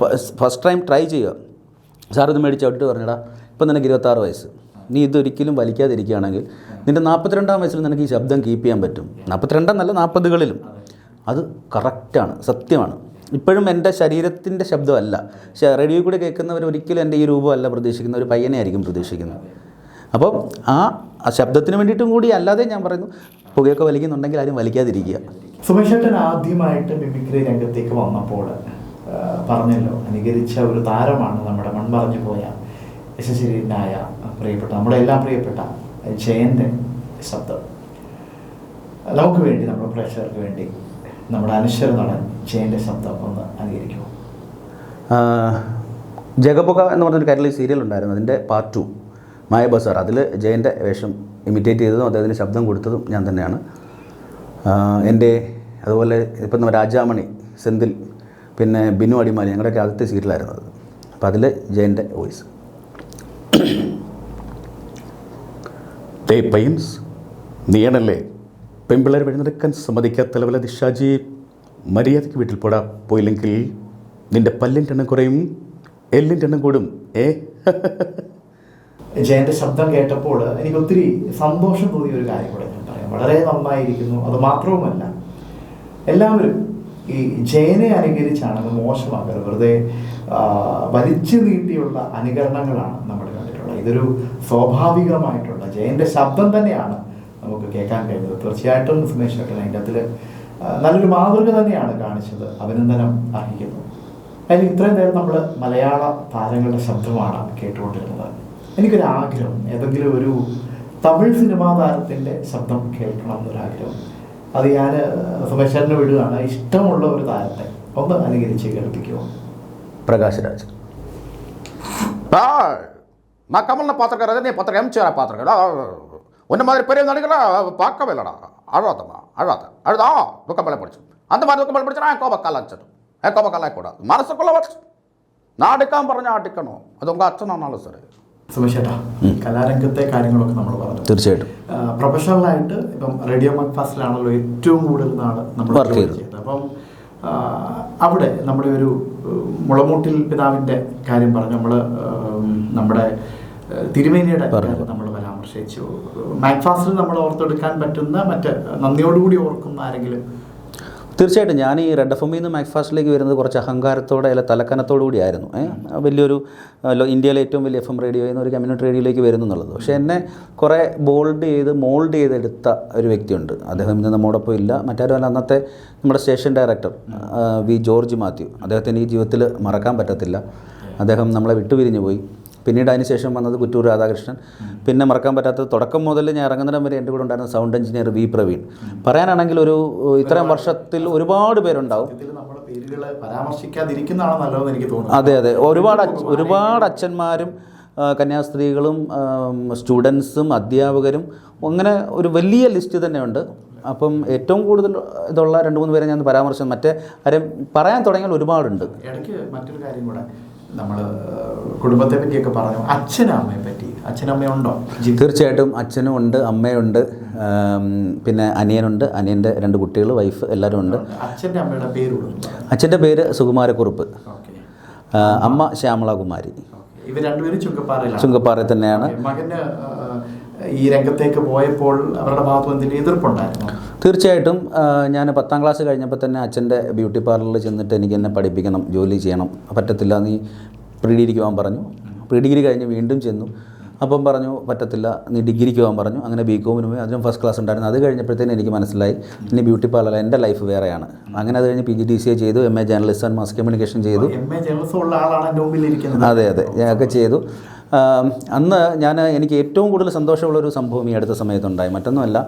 S2: ഫസ്റ്റ് ടൈം ട്രൈ ചെയ്യുക. സാർ ഇത് മേടിച്ച് ഔട്ടിട്ട് പറഞ്ഞടാ, ഇപ്പം നിനക്ക് 26 വയസ്സ്, നീ ഇതൊരിക്കലും വലിക്കാതിരിക്കുകയാണെങ്കിൽ നിൻ്റെ 42ാം വയസ്സിൽ നിനക്ക് ഈ ശബ്ദം കീപ്പ് ചെയ്യാൻ പറ്റും. 42 എന്നല്ല, 40കളിലും. അത് കറക്റ്റാണ്, സത്യമാണ്. ഇപ്പോഴും എൻ്റെ ശരീരത്തിൻ്റെ ശബ്ദമല്ല, പക്ഷേ റേഡിയോ കൂടെ കേൾക്കുന്നവർ ഒരിക്കലും എൻ്റെ ഈ രൂപമല്ല പ്രതീക്ഷിക്കുന്ന, ഒരു പയ്യനെ ആയിരിക്കും പ്രതീക്ഷിക്കുന്നത്. അപ്പോൾ ആ ശബ്ദത്തിന് വേണ്ടിയിട്ടും കൂടി അല്ലാതെ ഞാൻ പറയുന്നു, പുകയൊക്കെ വലിക്കുന്നുണ്ടെങ്കിൽ ആരും വലിക്കാതിരിക്കുക.
S3: സുമേഷ് ചേട്ടൻ ആദ്യമായിട്ട് മിമിക്രി രംഗത്തേക്ക് വന്നപ്പോൾ പറഞ്ഞല്ലോ, അനുകരിച്ച ഒരു താരമാണ് നമ്മുടെ മൺമറഞ്ഞു പോയ യശസ്വരീനായ പ്രിയപ്പെട്ട, നമ്മുടെ എല്ലാം പ്രിയപ്പെട്ട ജയൻ്റെ ശബ്ദം. നമുക്ക് വേണ്ടി, നമ്മുടെ പ്രേക്ഷകർക്ക് വേണ്ടി നമ്മുടെ അനശ്വര നടൻ ജയൻ്റെ ശബ്ദം ഒന്ന് അനുകരിക്കുമോ?
S2: ജഗപുക എന്ന് പറഞ്ഞൊരു കരളി സീരിയൽ ഉണ്ടായിരുന്നു, അതിൻ്റെ പാർട്ട് 2 മായ ബസാർ. അതിൽ ജയൻ്റെ വേഷം ഇമിറ്റേറ്റ് ചെയ്തതും അദ്ദേഹത്തിന് ശബ്ദം കൊടുത്തതും ഞാൻ തന്നെയാണ്. എൻ്റെ അതുപോലെ ഇപ്പം നമ്മുടെ രാജാമണി, സെന്തിൽ, പിന്നെ ബിനു അടിമാലി, ഞങ്ങളുടെയൊക്കെ ആദ്യത്തെ സീരിയലായിരുന്നു അത്. അപ്പം അതിൽ ജയൻ്റെ വോയിസ്. പയ്യൻസ് നീയാണല്ലേ പെൺപിള്ളേർ വഴിനിറക്കാൻ സമ്മതിക്കാത്തലവല ദിഷാജി, മര്യാദയ്ക്ക് വീട്ടിൽ പോടാ, പോയില്ലെങ്കിൽ നിൻ്റെ പല്ലിൻ്റെ എണ്ണം കുറയും, എല്ലിൻ്റെ എണ്ണം കൂടും.
S3: ജയൻ്റെ ശബ്ദം കേട്ടപ്പോൾ എനിക്ക് ഒത്തിരി സന്തോഷം തോന്നിയ ഒരു കാര്യം കൂടെ ഞാൻ പറയാം. വളരെ നന്നായിരിക്കുന്നു. അത് മാത്രവുമല്ല, എല്ലാവരും ഈ ജയനെ അനുകരിച്ചാണ്, അത് മോശമാകരുത്. വെറുതെ വലിച്ചു നീട്ടിയുള്ള അനുകരണങ്ങളാണ് നമ്മൾ കണ്ടിട്ടുള്ളത്. ഇതൊരു സ്വാഭാവികമായിട്ടുള്ള ജയൻ്റെ ശബ്ദം തന്നെയാണ് നമുക്ക് കേൾക്കാൻ കഴിയുന്നത്. തീർച്ചയായിട്ടും സുമേഷ് ചേട്ടൻ അതിൻ്റെ അതിൽ നല്ലൊരു മാതൃക തന്നെയാണ് കാണിച്ചത്. അഭിനന്ദനം അർഹിക്കുന്നു. അതിൽ ഇത്രയും നേരം നമ്മൾ മലയാള താരങ്ങളുടെ ശബ്ദമാണ് കേട്ടുകൊണ്ടിരുന്നത്. എനിക്കൊരാഗ്രഹം, ഏതെങ്കിലും ഒരു തമിഴ് സിനിമാ താരത്തിൻ്റെ ശബ്ദം കേൾക്കണം എന്നൊരാഗ്രഹം. അത് ഞാൻ സുമേഷ് ചേട്ടനെ വിടുകയാണ്. ഇഷ്ടമുള്ള ഒരു താരത്തെ ഒന്ന് അനുകരിച്ച് കേൾപ്പിക്കുമോ?
S2: പ്രകാശ് രാജ്.
S6: நான் கமல்னை பார்த்துருக்கேன், நீ பார்த்துருக்கேன், எம்ஜிஆரை பார்த்துருக்கேன். ஒன்றை மாதிரி பெரிய நடிகரை பார்க்கவே இல்லைடா. அழுவாதம்மா, அழுவாத, அழுதா துக்கமலை படிச்சு, அந்த மாதிரி துக்கமலை படிச்சுனா என் கோபக்கால அடிச்சிடும். என் கோபக்கால கூடாது, മനസ്സുക്കുള്ള വച്ച് നാടിക്കാൻ പറഞ്ഞാൽ അടിക്കണോ, അത് ഉങ്ക അച്ഛനാണാലും ശരി.
S3: സുമേഷ് ചേട്ടാ, കലാരംഗത്തെ കാര്യങ്ങളൊക്കെ നമ്മൾ പറഞ്ഞു.
S2: തീർച്ചയായിട്ടും
S3: പ്രൊഫഷണലായിട്ട് ഇപ്പം റേഡിയോ മാക്ഫാസ്റ്റിലാണല്ലോ ഏറ്റവും കൂടുതൽ നാൾ നമ്മൾ
S2: വർക്ക് ചെയ്തത്.
S3: അപ്പം അവിടെ നമ്മുടെ ഒരു മുളമൂട്ടിൽ പിതാവിൻ്റെ കാര്യം പറഞ്ഞു, നമ്മുടെ തിരുമേനിയുടെ കാര്യം നമ്മൾ പരാമർശിച്ചു. മാക്ഫാസ്റ്റിൽ നമ്മൾ ഓർത്തെടുക്കാൻ പറ്റുന്ന മറ്റ് നന്ദിയോടുകൂടി ഓർക്കുന്ന ആരെങ്കിലും?
S2: തീർച്ചയായിട്ടും ഞാൻ ഈ റെഡ് എഫ് എമ്മിൽ നിന്ന് മാക്ഫാസ്റ്റിലേക്ക് വരുന്നത് കുറച്ച് അഹങ്കാരത്തോടെ അല്ല തലക്കനത്തോടു കൂടിയായിരുന്നു. വലിയൊരു ഇന്ത്യയിലെ ഏറ്റവും വലിയ FM റേഡിയോ എന്നൊരു കമ്മ്യൂണിറ്റി റേഡിയോയിലേക്ക് വരുന്നു എന്നുള്ളത്. പക്ഷേ എന്നെ കുറേ മോൾഡ് ചെയ്തെടുത്ത ഒരു വ്യക്തിയുണ്ട്. അദ്ദേഹം ഇന്ന് നമ്മോടൊപ്പം ഇല്ല. മറ്റാരും അന്നത്തെ നമ്മുടെ station director V George Mathew. അദ്ദേഹത്തിന് ഈ ജീവിതത്തിൽ മറക്കാൻ പറ്റത്തില്ല. അദ്ദേഹം നമ്മളെ വിട്ടുപിരിഞ്ഞു പോയി. പിന്നീട് അതിനുശേഷം വന്നത് കുറ്റൂർ രാധാകൃഷ്ണൻ. പിന്നെ മറക്കാൻ പറ്റാത്തത് തുടക്കം മുതൽ ഞാൻ ഇറങ്ങുന്നിടം വരെ എൻ്റെ കൂടെ ഉണ്ടായിരുന്ന സൗണ്ട് എഞ്ചിനീയർ വി പ്രവീൺ. പറയാനാണെങ്കിൽ ഒരു ഇത്രയും വർഷത്തിൽ ഒരുപാട് പേരുണ്ടാവും. അതെ, ഒരുപാട് അച്ഛന്മാരും കന്യാസ്ത്രീകളും സ്റ്റുഡൻസും അധ്യാപകരും അങ്ങനെ ഒരു വലിയ ലിസ്റ്റ് തന്നെയുണ്ട്. അപ്പം ഏറ്റവും കൂടുതൽ ഇതുള്ള 2-3 പേരെ ഞാൻ പരാമർശം, മറ്റേ ആരും പറയാൻ തുടങ്ങിയാൽ ഒരുപാടുണ്ട്.
S3: ഇടയ്ക്ക് മറ്റൊരു കാര്യം കൂടെ, നമ്മൾ കുടുംബത്തെ പറ്റിയൊക്കെ പറഞ്ഞു, അച്ഛനും അമ്മയെ പറ്റി, അച്ഛനമ്മയുണ്ടോ?
S2: തീർച്ചയായിട്ടും അച്ഛനും ഉണ്ട്, അമ്മയുണ്ട്, പിന്നെ അനിയനുണ്ട്, അനിയൻ്റെ 2 കുട്ടികൾ, വൈഫ്, എല്ലാവരും ഉണ്ട്.
S3: അച്ഛൻ്റെ അമ്മയുടെ പേര്?
S2: അച്ഛൻ്റെ പേര് സുകുമാരക്കുറുപ്പ്, അമ്മ ശ്യാമളകുമാരി.
S3: ഇവർ രണ്ടുപേരും
S2: ചുങ്കപ്പാറയിൽ തന്നെയാണ്.
S3: മകന് ഈ രംഗത്തേക്ക് പോയപ്പോൾ അവരുടെ ഭാഗത്ത് എന്തെങ്കിലും എതിർപ്പുണ്ടായിരുന്നു?
S2: തീർച്ചയായിട്ടും ഞാൻ 10ാം ക്ലാസ് കഴിഞ്ഞപ്പോൾ തന്നെ അച്ഛൻ്റെ ബ്യൂട്ടി പാർലറിൽ ചെന്നിട്ട് എനിക്ക് എന്നെ പഠിപ്പിക്കണം, ജോലി ചെയ്യണം, പറ്റത്തില്ല, നീ പ്രീ ഡിഗ്രിക്ക് പോകാൻ പറഞ്ഞു. പ്രീ ഡിഗ്രി കഴിഞ്ഞ് വീണ്ടും ചെന്നു. അപ്പം പറഞ്ഞു പറ്റത്തില്ല, നീ ഡിഗ്രിക്ക് പോകാൻ പറഞ്ഞു. അങ്ങനെ ബികോമിന് പോയി. അതിനും ഫസ്റ്റ് ക്ലാസ് ഉണ്ടായിരുന്നു. അത് കഴിഞ്ഞപ്പോഴത്തേനും എനിക്ക് മനസ്സിലായി ഇനി ബ്യൂട്ടി പാർലർ എൻ്റെ ലൈഫ് വേറെയാണ്. അങ്ങനെ അത് കഴിഞ്ഞ് PGDCA ചെയ്തു, MA journalism and mass communication ചെയ്തു. അതെ, ഞാനൊക്കെ ചെയ്തു. അന്ന് എനിക്ക് ഏറ്റവും കൂടുതൽ സന്തോഷമുള്ളൊരു സംഭവം ഈ അടുത്ത സമയത്തുണ്ടായി. മറ്റൊന്നുമല്ല,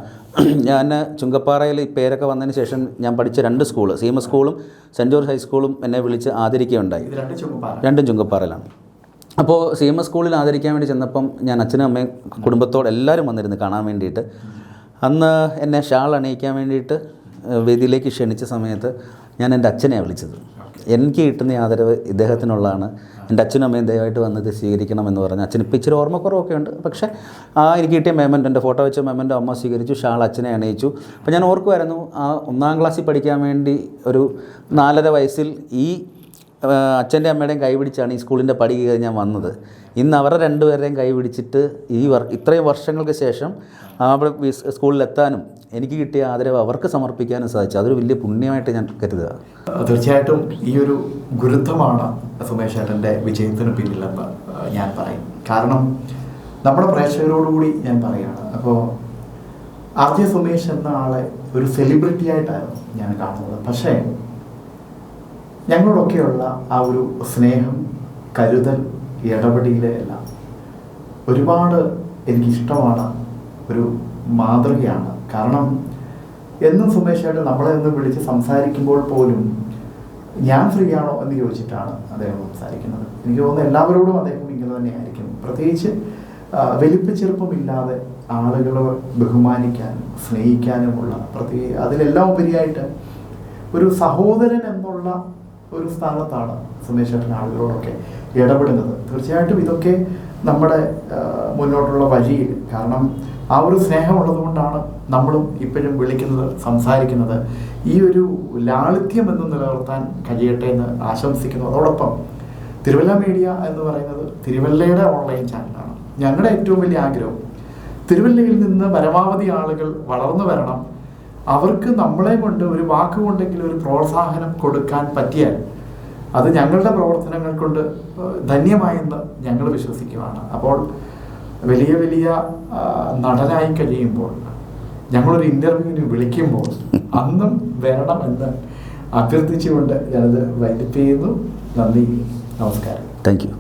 S2: ഞാൻ ചുങ്കപ്പാറയിൽ ഈ പേരൊക്കെ വന്നതിന് ശേഷം ഞാൻ പഠിച്ച 2 സ്കൂള്, CMS സ്കൂളും സെൻറ്റ് ജോർജ് ഹൈസ്കൂളും എന്നെ വിളിച്ച് ആദരിക്കുകയുണ്ടായി. രണ്ടും ചുങ്കപ്പാറയിലാണ്. അപ്പോൾ CMS സ്കൂളിൽ ആദരിക്കാൻ വേണ്ടി ചെന്നപ്പം ഞാൻ അച്ഛനും അമ്മയും കുടുംബത്തോട് എല്ലാവരും വന്നിരുന്നു കാണാൻ വേണ്ടിയിട്ട്. അന്ന് എന്നെ ഷാൾ അണിയിക്കാൻ വേണ്ടിയിട്ട് വേദിയിലേക്ക് ക്ഷണിച്ച സമയത്ത് ഞാൻ എൻ്റെ അച്ഛനെയാണ് വിളിച്ചത്. എനിക്ക് കിട്ടുന്ന ആദരവ് ഇദ്ദേഹത്തിനുള്ളതാണ്. എൻ്റെ അച്ഛനും അമ്മയും ദയവായിട്ട് വന്നത് സ്വീകരിക്കണമെന്ന് പറഞ്ഞു. അച്ഛന് ഇപ്പോൾ ഇച്ചിരി ഓർമ്മക്കുറവൊക്കെ ഉണ്ട്. പക്ഷേ എനിക്ക് കിട്ടിയ മെമൻറ്റ്, എൻ്റെ ഫോട്ടോ വെച്ച മെമൻറ്റ് അമ്മ സ്വീകരിച്ചു, ഷാൾ അച്ഛനെ അണിയിച്ചു. അപ്പോൾ ഞാൻ ഓർക്കുമായിരുന്നു, 1ാം ക്ലാസ്സിൽ പഠിക്കാൻ വേണ്ടി ഒരു 4.5 വയസ്സിൽ ഈ അച്ഛൻ്റെ അമ്മയുടെയും കൈ പിടിച്ചാണ് ഈ സ്കൂളിൻ്റെ പടി കയറി ഞാൻ വന്നത്. ഇന്ന് അവരുടെ 2 പേരുടെയും കൈ പിടിച്ചിട്ട് ഇത്രയും വർഷങ്ങൾക്ക് ശേഷം അവിടെ സ്കൂളിലെത്താനും എനിക്ക് കിട്ടിയ ആദരവ് അവർക്ക് സമർപ്പിക്കാനും സാധിച്ചു. അതൊരു വലിയ പുണ്യമായിട്ട് ഞാൻ കരുതുക.
S3: തീർച്ചയായിട്ടും ഈ ഒരു ഗുരുത്വമാണ് സുമേഷ് ഏട്ടൻ്റെ വിജയത്തിന് പിന്നിലെന്ന് ഞാൻ പറയും. കാരണം നമ്മുടെ പ്രേക്ഷകരോടുകൂടി ഞാൻ പറയുകയാണ്. അപ്പോൾ RJ സുമേഷ് എന്ന ആളെ ഒരു സെലിബ്രിറ്റി ആയിട്ടായിരുന്നു ഞാൻ കാണുന്നത്. പക്ഷേ ഞങ്ങളൊക്കെയുള്ള ആ ഒരു സ്നേഹം, കരുതൽ, ഇടപെടലെല്ലാം ഒരുപാട് എനിക്കിഷ്ടമാണ്, ഒരു മാതൃകയാണ്. കാരണം എന്നും സുമേഷായിട്ട് നമ്മളെ ഒന്ന് വിളിച്ച് സംസാരിക്കുമ്പോൾ പോലും ഞാൻ ഫ്രീ ആണോ എന്ന് ചോദിച്ചിട്ടാണ് അദ്ദേഹം സംസാരിക്കുന്നത്. എനിക്ക് തോന്നുന്നു എല്ലാവരോടും അദ്ദേഹം ഇങ്ങനെ തന്നെയായിരിക്കും. പ്രത്യേകിച്ച് വലിപ്പച്ചെറുപ്പമില്ലാതെ ആളുകളെ ബഹുമാനിക്കാനും സ്നേഹിക്കാനുമുള്ള അതിലെല്ലാം ഉപരിയായിട്ട് ഒരു സഹോദരൻ എന്നുള്ള ഒരു സ്ഥാനത്താണ് സുമേഷ് ഏട്ടൻ ആളുകളോടൊക്കെ ഇടപെടുന്നത്. തീർച്ചയായിട്ടും ഇതൊക്കെ നമ്മുടെ മുന്നോട്ടുള്ള വഴിയിൽ, കാരണം ആ ഒരു സ്നേഹമുള്ളത് കൊണ്ടാണ് നമ്മളും ഇപ്പോഴും വിളിക്കുന്നത്, സംസാരിക്കുന്നത്. ഈ ഒരു ലാളിത്യം എന്ന് നിലനിർത്താൻ കഴിയട്ടെ എന്ന് ആശംസിക്കുന്നു. അതോടൊപ്പം തിരുവല്ല മീഡിയ എന്ന് പറയുന്നത് തിരുവല്ലയുടെ ഓൺലൈൻ ചാനലാണ്. ഞങ്ങളുടെ ഏറ്റവും വലിയ ആഗ്രഹം തിരുവല്ലയിൽ നിന്ന് പരമാവധി ആളുകൾ വളർന്നു വരണം. അവർക്ക് നമ്മളെ കൊണ്ട് ഒരു വാക്കുകൊണ്ടെങ്കിലും ഒരു പ്രോത്സാഹനം കൊടുക്കാൻ പറ്റിയാൽ അത് ഞങ്ങളുടെ പ്രവർത്തനങ്ങൾ കൊണ്ട് ധന്യമായെന്ന് ഞങ്ങൾ വിശ്വസിക്കുകയാണ്. അപ്പോൾ വലിയ വലിയ നടനായി കഴിയുമ്പോൾ ഞങ്ങളൊരു ഇൻ്റർവ്യൂവിന് വിളിക്കുമ്പോൾ അന്നും വരണമെന്ന് അഭ്യർത്ഥിച്ചുകൊണ്ട് ഞാനത് വൈൻഡപ്പ് ചെയ്യുന്നു. നന്ദി, നമസ്കാരം.
S2: Thank you.